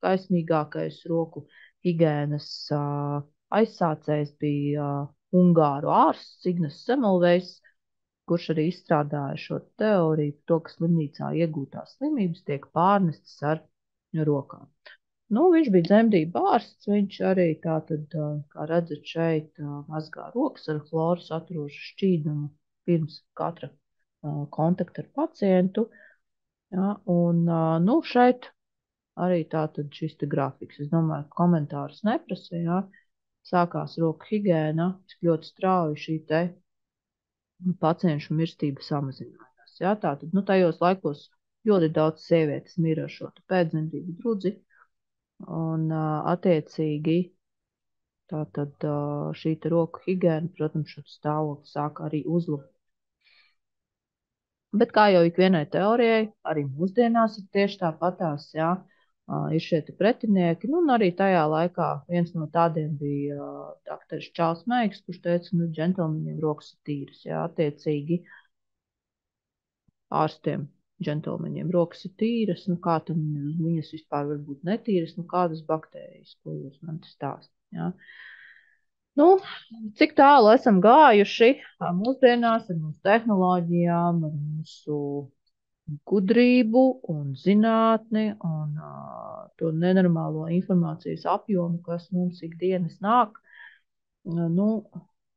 kaismīgākais roku higiēnas aizsācējs bija ungāru ārsts Ignas Semmelweis, kurš arī izstrādāja šo teoriju, to, ka slimnīcā iegūtās slimības tiek pārnestas ar rokām. Nu, viņš bija dzemdību ārsts, viņš arī tātad, kā redzat šeit, mazgā rokas ar chloru saturošu šķīdumu pirms katra kontakta ar pacientu. Ja, un, nu, šeit arī tātad šis te grafiks. Es domāju, ka komentārus neprasa, ja. Sākās roku higiēna, ļoti strauji šī te pacienšu mirstība samazinājās. Ja. Tātad, nu, tajos laikos ļoti daudz sievietes mira ar šo pēcdzemdību drudzi. un attiecīgi tātad šī te roku higiēna, protams, šo stāvokli sāk arī uzlabot. Bet kā jau ikvienai teorijai, arī mūsdienās ir tieši tāpatās, jā, ir šie pretinieki, nu, un arī tajā laikā viens no tādiem bija dakteris Čārls Meigs, kurš teica, nu, džentelmeņiem rokas ir tīras, jā, attiecīgi ārstiem džentelmeņiem rokas ir tīras, nu, kā tam viņas vispār var būt netīras, nu, kādas baktērijas, ko jūs man te stāstat, jā. Nu, cik tālu esam gājuši mūsdienās ar mūsu tehnoloģijām, ar mūsu gudrību un zinātni un to nenormālo informācijas apjomu, kas mums ikdienas nāk, nu,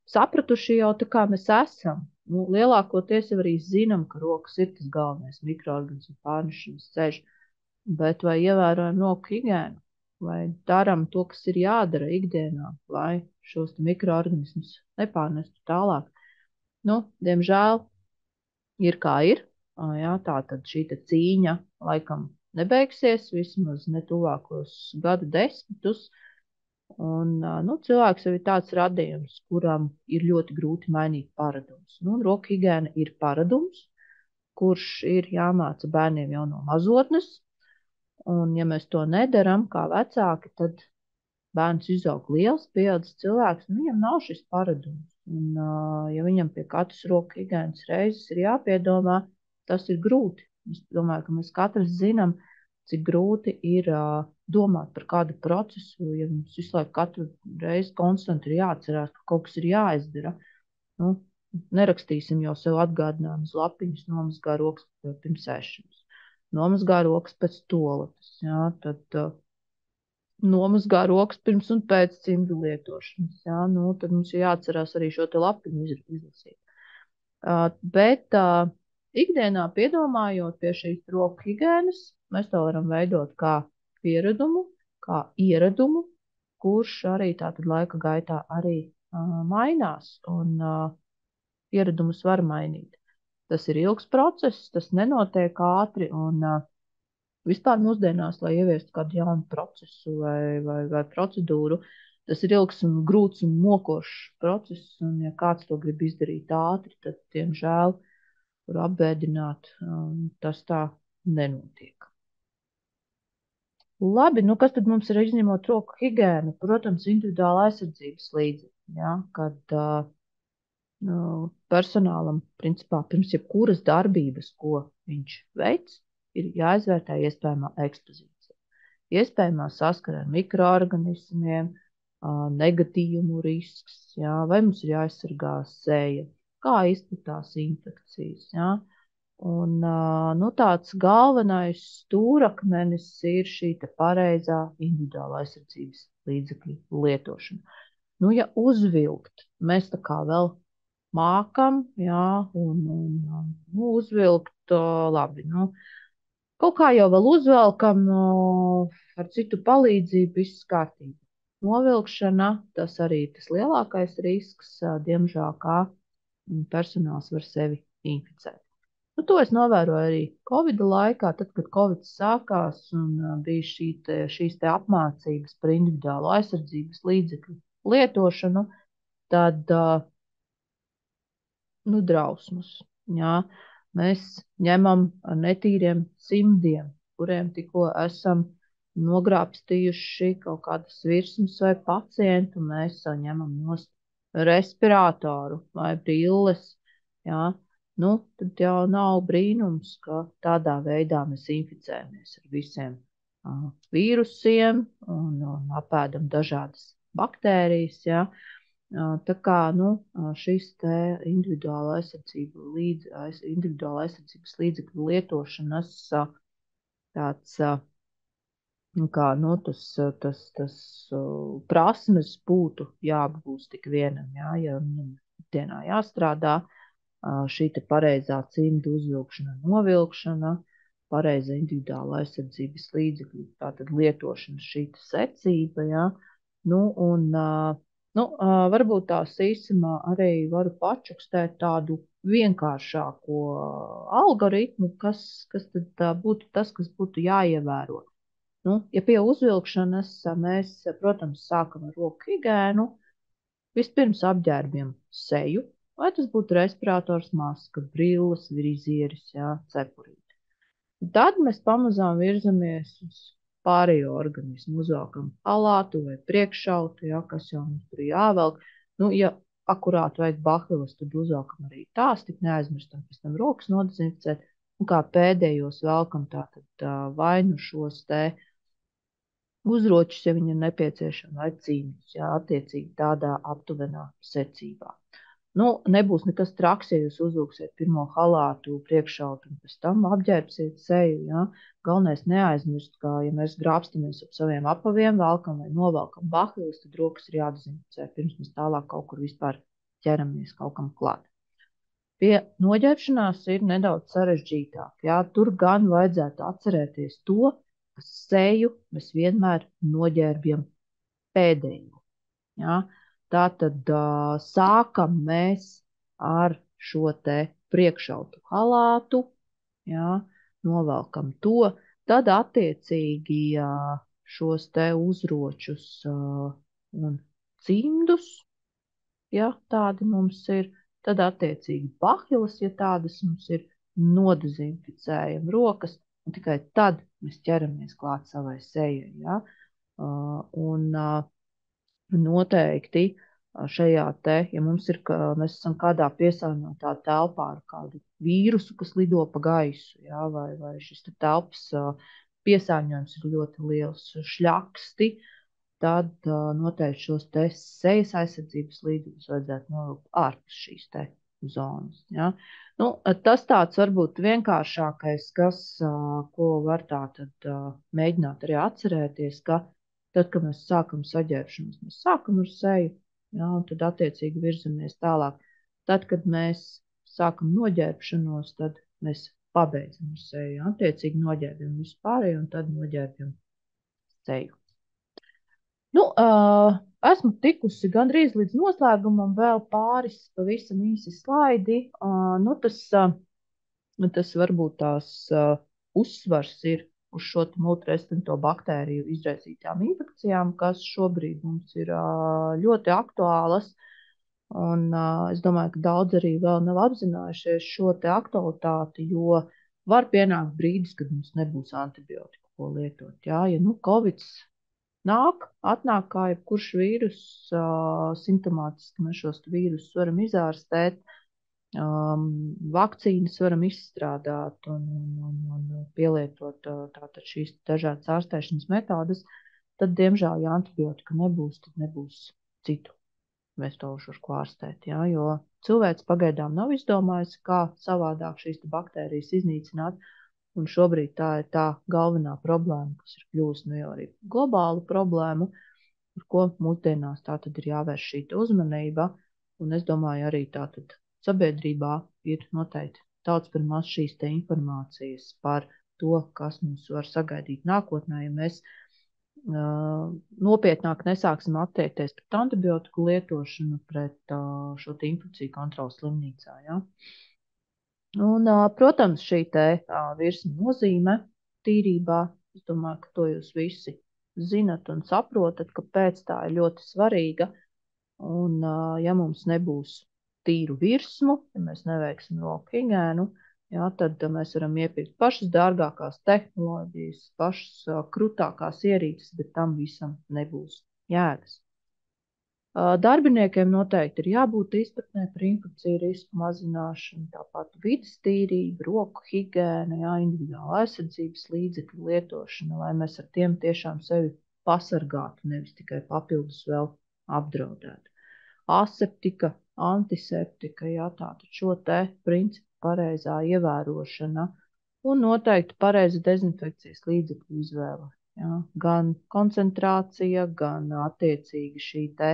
sapratuši jau tā kā mēs esam. Nu, lielākoties jau arī zinām, ka rokas ir tas galvenais mikroorganismu pārnešanas ceļš, bet vai ievērojam roku higiēnu, vai daram to, kas ir jādara ikdienā, lai šos mikroorganismus nepārnestu tālāk. Nu, diemžēl ir kā ir. Jā, tā tad šī cīņa laikam nebeigsies, vismaz ne tuvākos gadu desmitus. Un, nu, cilvēks jau ir tāds radījums, kuram ir ļoti grūti mainīt paradumus. Nu, roku higiēna ir paradums, kurš ir jāmāca bērniem jau no mazotnes. Un, ja mēs to nedaram kā vecāki, tad bērns izaug liels, pieaudzis cilvēks, un viņam nav šis paradums. Un, ja viņam pie katras roku higienas reizes ir jāpiedomā, tas ir grūti. Es domāju, ka mēs katrs zinām, cik grūti ir domāt par kādu procesu, ja mums visu laiku katru reizi konstanti ir jāatcerās, ka kaut kas ir jāizdara. Nu, nerakstīsim jau sev atgādinājumus lapiņus, nomazgā rokas pirms ēšanas, nomazgā rokas pēc toaletes, jā, tad nomazgā rokas pirms un pēc cimdu lietošanas, jā, nu, tad mums ir jāatcerās arī šo te lapiņu izlasīt. Bet ikdienā piedomājot pie šīs roku higienas, mēs to varam veidot kā pieradumu, kā ieradumu, kurš arī tātad laika gaitā arī mainās, un ieradumus var mainīt. Tas ir ilgs process, tas nenotiek ātri, un vispār mūsdienās, lai ieviestu kādu jaunu procesu vai procedūru, tas ir ilgs un grūts un mokošs process, un ja kāds to grib izdarīt ātri, tad, diemžēl, var apbēdināt, tas tā nenotiek. Labi, nu kas tad mums ir izņemot roku higiēnu? Protams, individuāla aizsardzības līdzekļi, ja, kad personālam, principā, pirms jebkuras darbības, ko viņš veic, ir jāizvērtē iespējamā ekspozīcija. Iespējamā saskara ar mikroorganismiem, negatīvumu risks, jā, vai mums ir jāaizsargā seja, kā izplatās infekcijas. Jā. Un nu, tāds galvenais stūrakmenis ir šī pareizā individuāla aizsardzības līdzekļu lietošana. Nu, ja uzvilkt, mēs tā kā vēl mākam, jā, un nu, uzvilkt labi. Nu, kaut kā jau vēl uzvelkam ar citu palīdzību, viss kārtībā. Novilkšana, tas arī ir tas lielākais risks, diemžēl, kā personāls var sevi inficēt. Nu, to es novēroju arī Covid laikā, tad, kad Covid sākās un bija šīs te apmācības par individuālo aizsardzības līdzekļu lietošanu, tad nu, drausmas. Jā. Mēs ņemam ar netīriem cimdiem, kuriem tikko esam nogrābstījuši kaut kādas virsmas vai pacientu, mēs ņemam nost respirātoru vai brilles. Jā. Nu, tad jau nav brīnums, ka tādā veidā mēs inficējamies ar visiem vīrusiem un apēdam dažādas baktērijas. Jā. Tā kā nu, šis te individuāla aizsardzības līdzekļu lietošanas tāds kā nu, tas prasmes būtu jāapgūst tik vienam, jā, ja dienā jāstrādā šī te pareizā cimdu uzvilkšana, novilkšana, pareiza individuāla aizsardzības līdzekļu, tātad lietošana, šī secība, jā, nu un nu, varbūt tās īsumā arī varu pačukstēt tādu vienkāršāko algoritmu, kas tad būtu tas, kas būtu jāievēro. Ja pie uzvilkšanas mēs, protams, sākam ar roku higiēnu, vispirms apģērbjam seju, vai tas būtu respirators, maska, brilles, vizieris, cepurīte. Tad mēs pamazām virzamies uz pārējo organismu, uzvelkam halātu vai priekšautu, kas jau mums tur jāvelk. Ja akurāti vajag bahilas, tad uzvelkam arī tās, tik neaizmirstam pēc tam rokas nodezinficēt. Un kā pēdējos velkam tātad vai nu šos te uzročus, ja viņi ir nepieciešami, vai cīņus, attiecīgi tādā aptuvenā secībā. Nebūs nekas traks, ja jūs uzvilksiet pirmo halātu priekšautu un pēc tam apģērbsiet seju. Galvenais neaizmirst, ka, ja mēs grābstamies ap saviem apaviem, velkam vai novelkam bahilas, tad rokas ir jādezinficē, pirms mēs tālāk kaut kur vispār ķeramies kaut kam klāt. Pie noģērbšanās ir nedaudz sarežģītāk. Tur gan vajadzētu atcerēties to, ka seju mēs vienmēr noģērbjam pēdējo. Tātad sākam mēs ar šo te priekšautu halātu, novelkam to, tad attiecīgi šos te uzročus un cimdus, tādi mums ir, tad attiecīgi bahilas, ja tādas mums ir, nodezinficējam rokas, un tikai tad mēs ķeramies klāt savai sejai. Noteikti šajā te, ja mums ir, mēs esam kādā piesārņotā telpā ar kādu vīrusu, kas lido pa gaisu, vai šis telpas piesārņojums ir ļoti liels šļaksti, tad noteikti šos te sejas aizsardzības līdzekļus vajadzētu novilkt ārpus šīs te zonas. Tas tāds varbūt vienkāršākais, ko var tātad mēģināt arī atcerēties, ka tad, kad mēs sākam saģērbšanos, mēs sākam ar seju, un tad attiecīgi virzamies tālāk. Tad, kad mēs sākam noģērbšanos, tad mēs pabeidzam ar seju. Attiecīgi noģērbjam visu pārējo, un tad noģērbjam seju. Esmu tikusi gandrīz līdz noslēgumam, vēl pāris pavisam īsi slaidi. Tas varbūt tās uzsvars ir uz šo multirezistento baktēriju izraisītām infekcijām, kas šobrīd mums ir ļoti aktuālas. Un es domāju, ka daudz arī vēl nav apzinājušies šo te aktualitāti, jo var pienākt brīdis, kad mums nebūs antibiotiku, ko lietot. Ja Covids atnāk kā jebkurš vīrus, simptomātiski mēs šos vīrusus varam izārstēt, vakcīnas varam izstrādāt un pielietot tātad šīs dažādas ārstēšanas metodas, tad, diemžēl, ja antibiotika nebūs, tad nebūs citu vēstošu, ar ko ārstēt. Jo cilvēks pagaidām nav izdomājis, kā savādāk šīs baktērijas iznīcināt, un šobrīd tā ir tā galvenā problēma, kas ir kļūst jau arī globālu problēmu, ar ko mūsdienās tātad ir jāvērš šī uzmanība, un es domāju arī tātad sabiedrībā ir noteikti daudz par maz šīs te informācijas par to, kas mums var sagaidīt nākotnē, ja mēs nopietnāk nesāksim attiekties pret antibiotiku lietošanu, pret šo te infekciju kontroli slimnīcā. Un, protams, šī te virsma nozīme tīrībā, es domāju, ka to jūs visi zinat un saprotat, kāpēc tā ir ļoti svarīga. Un, ja mums nebūs tīru virsmu, ja mēs neveiksim roku higiēnu, tad mēs varam iepirkt pašas dārgākās tehnoloģijas, pašas krutākās ierīces, bet tam visam nebūs jēgas. Darbiniekiem noteikti ir jābūt izpratnē par infekciju risku mazināšanu, tāpat vides tīrība, roku higiēna, individuāla aizsardzības līdzekļu lietošana, lai mēs ar tiem tiešām sevi pasargātu, nevis tikai papildus vēl apdraudētu. Aseptika, antiseptika, tātad šo te principu pareizā ievērošana un noteikti pareiza dezinfekcijas līdzekļu izvēle. Gan koncentrācija, gan attiecīgi šī te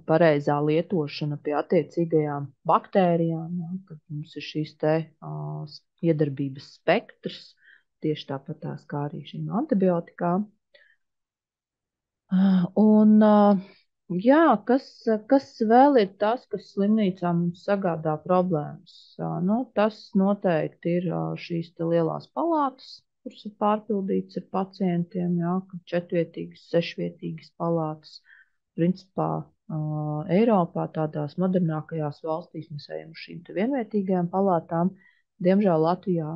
pareizā lietošana pie attiecīgajām baktērijām, kad mums ir šīs te iedarbības spektrs, tieši tāpatās kā arī šīm antibiotikām. Un, kas vēl ir tas, kas slimnīcā mums sagādā problēmas? Tas noteikti ir šīs te lielās palātas, kuras ir pārpildītas ar pacientiem, jā, ka 4-vietīgas, 6-vietīgas palātas. Principā Eiropā tādās modernākajās valstīs mēs ejam uz šīm vienvietīgajām palātām. Diemžēl Latvijā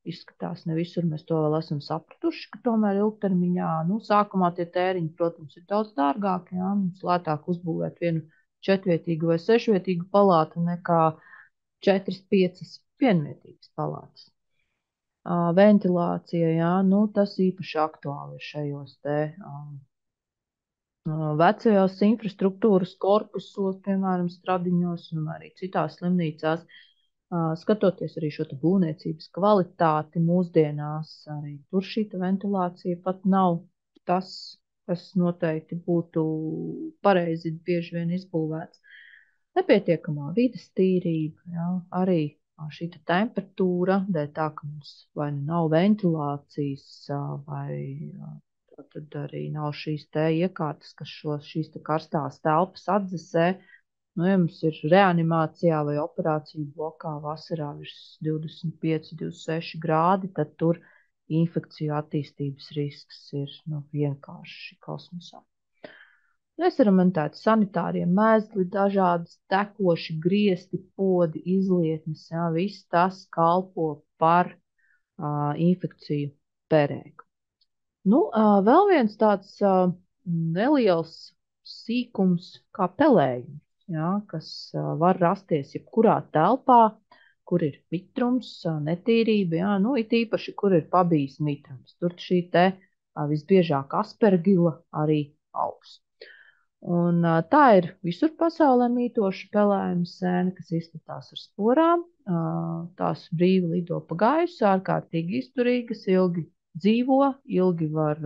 izskatās ne visur mēs to vēl esam sapratuši, ka tomēr ilgtermiņā, sākumā tie tēriņi, protams, ir daudz dārgāki, jā, mums lētāk uzbūvēt vienu 4-vietīgu vai 6-vietīgu palātu nekā 4-5 vienvietīgas palātas. Ventilācija, jā, tas īpaši aktuāli ir šajos te vecajos infrastruktūras korpusos, piemēram, Stradiņos un arī citās slimnīcās. Skatoties arī šo būvniecības kvalitāti mūsdienās, arī tur šī ventilācija pat nav tas, kas noteikti būtu pareizi bieži vien izbūvēts. Nepietiekamā vides tīrība, jā, arī šī temperatūra, dēļ tā, ka mums vai nav ventilācijas, vai tad arī nav šīs te iekārtas, kas šīs te karstās telpas atdzesē. Ja mums ir reanimācijā vai operāciju blokā vasarā virs 25, 26 grādi, tad tur infekciju attīstības risks ir vienkārši kosmosā. Nesaramentēti sanitārie mēsli, dažādas tekoši griesti, podi, izlietnes, jā, viss tas kalpo par infekciju perēku. Vēl viens tāds neliels sīkums kā pelējums, jā, kas var rasties jebkurā telpā, kur ir mitrums, netīrība, jā, it īpaši, kur ir pabijis mitrums. Tur šī te visbiežāk aspergila arī augs. Un tā ir visur pasaulē mītoša pelējuma sēne, kas izplatās ar sporām. Tās brīvi lido pa gaisu, ārkārtīgi izturīgas, ilgi dzīvo, ilgi var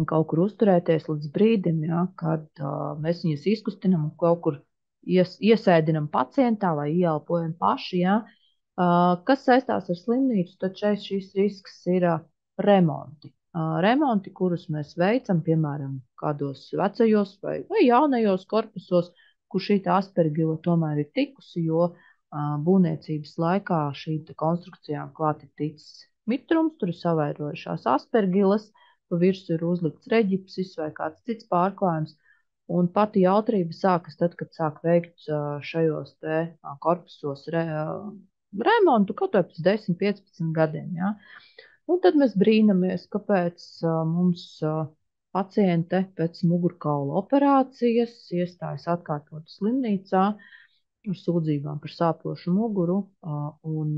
kaut kur uzturēties līdz brīdim, jā, kad mēs viņas izkustinam un kaut kur iesēdinam pacientā vai ieelpojam paši. Jā. Kas saistās ar slimnīcu, tad šeit šis risks ir remonti. Remonti, kurus mēs veicam, piemēram, kādos vecajos vai jaunajos korpusos, kur šī aspergila tomēr ir tikusi, jo būvniecības laikā šīm konstrukcijām klāt ir ticis mitrums, tur ir savairojušās aspergilas, pa virsu ir uzlikts reģipsis vai kāds cits pārklājums, un pati jautrība sākas tad, kad sāk veikt šajos te korpusos remontu, kaut vai pēc 10-15 gadiem, jā. Un tad mēs brīnamies, kāpēc mums paciente pēc mugurkaula operācijas iestājas atkārtot slimnīcā ar sūdzībām par sāpošu muguru un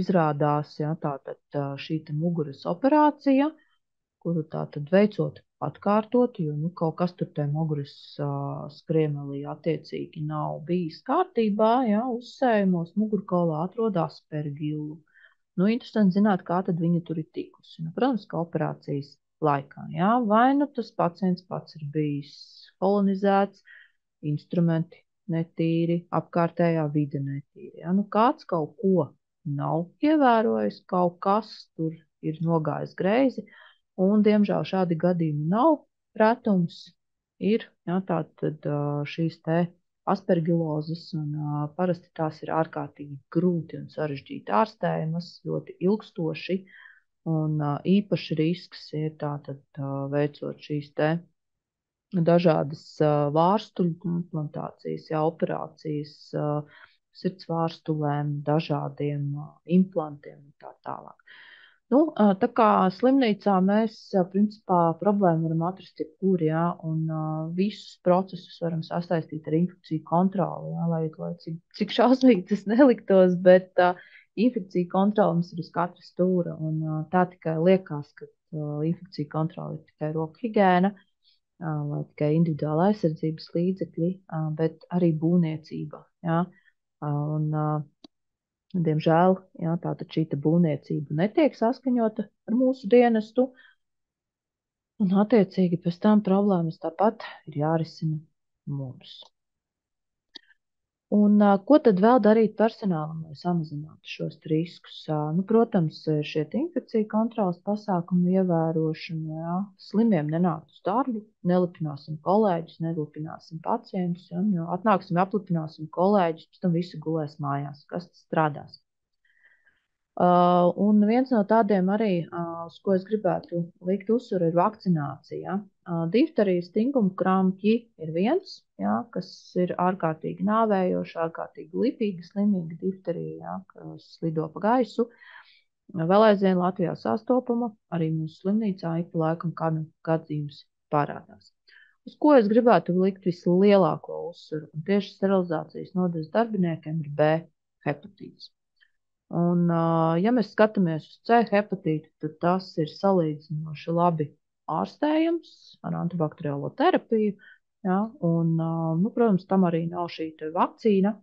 izrādās, jā, tātad šī muguras operācija, kuru tātad veicot atkārtot, jo kaut kas tur tajā muguras skriemelī attiecīgi nav bijis kārtībā, jā, uzsējumos mugurkaulā atrod aspergilu. Interesanti zināt, kā tad viņa tur ir tikusi. Protams, ka operācijas laikā, jā, vai tas pacients pats ir bijis kolonizēts, instrumenti netīri, apkārtējā vide netīri. Jā. Kāds kaut ko nav ievērojis, kaut kas tur ir nogājis greizi, un, diemžēl, šādi gadījumi nav retums. Ir, jā, tātad šīs te aspergilozes, un parasti tās ir ārkārtīgi grūti un sarežģīti ārstējamas, ļoti ilgstoši, un īpaši risks ir tātad veicot šīs te dažādas vārstuļu implantācijas, jā, operācijas, sirds vārstulēm, dažādiem implantiem un tā tālāk. Tā kā slimnīcā mēs, principā, problēmu varam atrast jebkur, jā, un visus procesus varam sasaistīt ar infekciju kontroli, jā, lai cik šausmīgi tas neliktos, bet infekcija kontrole mums ir uz katra stūra, un tā tikai liekas, ka infekcija kontrole ir tikai roku higiēna, vai tikai individuāla aizsardzības līdzekļi, bet arī būvniecība, jā, un diemžēl, jā, tātad šī būvniecība netiek saskaņota ar mūsu dienestu, un attiecīgi pēc tam problēmas tāpat ir jārisina mums. Un ko tad vēl darīt personālam, lai samazinātu šos riskus? Protams, šie infekciju kontrolas pasākumu ievērošana, jā, slimiem nenākt uz darbu, nelipināsim kolēģus, nelipināsim pacientus, jā, jo atnāksim, aplipināsim kolēģus, pēc tam visi gulēs mājās, kas strādās. Un viens no tādiem arī, uz ko es gribētu likt uzsvaru, ir vakcinācija. Difterijas stinguma krampji ir viens, ja, kas ir ārkārtīgi nāvējoši, ārkārtīgi lipīga, slimīga difterija, ja, kas lido pa gaisu. Vēl aizvien Latvijā sastopama, arī mūsu slimnīcā ik pa laikam kādu gadījums parādās. Uz ko es gribētu likt vislielāko uzsvaru, un tieši sterilizācijas nodaļas darbiniekiem ir B hepatīts. Un, ja mēs skatāmies uz C hepatītu, tad tas ir salīdzinoši labi ārstējams ar antibakteriālo terapiju. Ja, un, protams, tam arī nav šī vakcīna.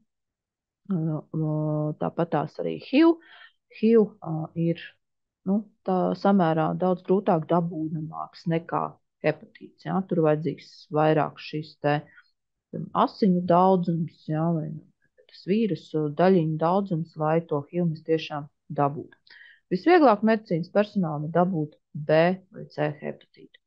Tāpat tās arī HIV. HIV ir samērā daudz grūtāk dabūnamāks nekā hepatīts. Ja. Tur vajadzīgs vairāk šis asiņu daudzums, ja, vai tas vīrusu daļiņu daudzums, lai to HIV mēs tiešām dabūtu. Visvieglāk medicīnas personālam ir dabūt B vai C hepatītu.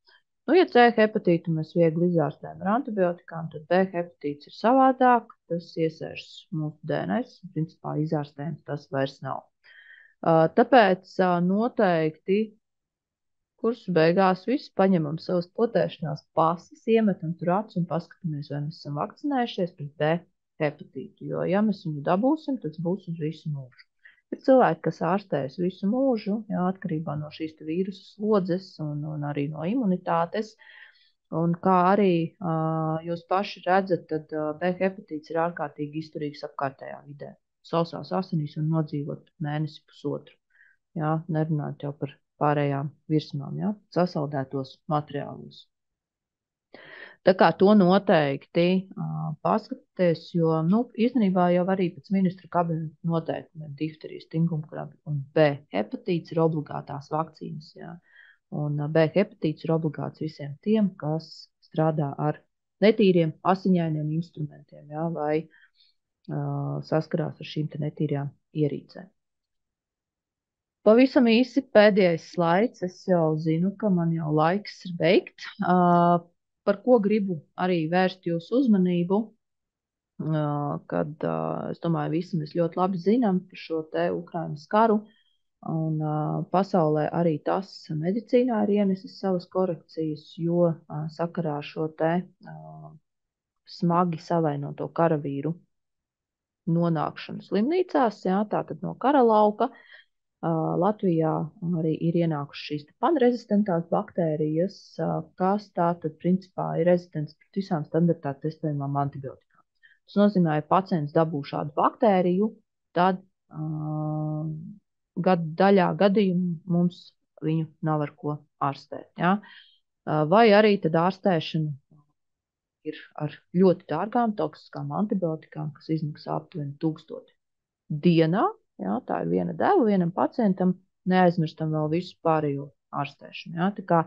Ja C hepatītu mēs viegli izārstējam ar antibiotikām, tad B hepatīts ir savādāk, tas iesēžas mūsu DNS, principā izārstējums tas vairs nav. Tāpēc noteikti kursu beigās visi paņemam savas potēšanās pasas, iemetam tur acis un paskatāmies, vai mēs esam vakcinējušies pret B hepatītu, jo, ja mēs viņu dabūsim, tad būs uz visu mūžu. Ir cilvēki, kas ārstējas visu mūžu, jā, atkarībā no šīs vīrusu slodzes un arī no imunitātes, un kā arī jūs paši redzat, tad B hepatīts ir ārkārtīgi izturīgs apkārtējā vidē. Sausās asinīs un nodzīvot mēnesi pusotru, jā, nerunājot jau par pārējām virsmām, jā, sasaldētos materiālus. Tā kā to noteikti paskatieties, jo, īstenībā jau arī pēc ministra kabineta noteikumiem difterijas, stingumkrampji un B hepatīts ir obligātās vakcīnas, jā. Un B hepatīts ir obligāts visiem tiem, kas strādā ar netīriem asiņainiem instrumentiem, jā, vai saskarās ar šīm te netīrajām ierīcēm. Pavisam īsi pēdējais slaids, es jau zinu, ka man jau laiks ir beigt. Par ko gribu arī vērst jūsu uzmanību, kad, es domāju, visi mēs ļoti labi zinām par šo te Ukrainas karu, un pasaulē arī tas medicīnā ir ienesis savas korekcijas, jo sakarā ar šo te smagi savainoto karavīru nonākšanu slimnīcās, jā, tātad no kara lauka, Latvijā arī ir ienākušas šīs panrezistentās baktērijas, kas tātad principā ir rezistents pret visām standartā testējumām antibiotikām. Tas nozīmē, ja pacients dabū šādu baktēriju, tad daļā gadījumu mums viņu nav ar ko ārstēt. Ja? Vai arī tad ārstēšana ir ar ļoti dārgām toksiskām antibiotikām, kas izmaksā aptuveni 1000 dienā. Jā, tā ir viena deva vienam pacientam, neaizmirstam vēl visu pārējo ārstēšanu. Jā, tā kā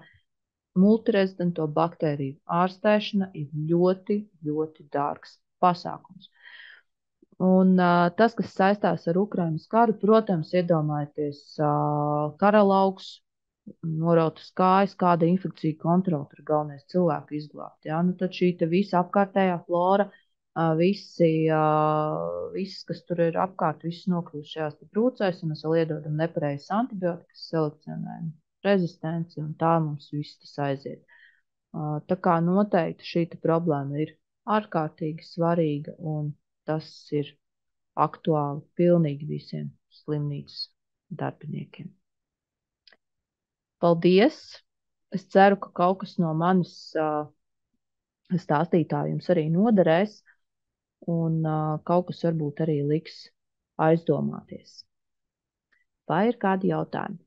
multirezidento baktēriju ārstēšana ir ļoti, ļoti dārgs pasākums. Un tas, kas saistās ar Ukrainas karu, protams, iedomājieties karalauks, norautas kājas, kāda infekcija kontrola ir galvenais cilvēku izglābt. Jā, tad šī te visa apkārtējā flora, viss, kas tur ir apkārt, viss nokļūst šajās brūcēs, un mēs vēl iedodam nepareizas antibiotikas, selekcionējam rezistenci, un tā mums viss tas aiziet. Tā kā noteikti šī problēma ir ārkārtīgi svarīga, un tas ir aktuāli pilnīgi visiem slimnīcas darbiniekiem. Paldies! Es ceru, ka kaut kas no manis stāstītā jums arī noderēs. Un kaut kas varbūt arī liks aizdomāties. Vai ir kādi jautājumi?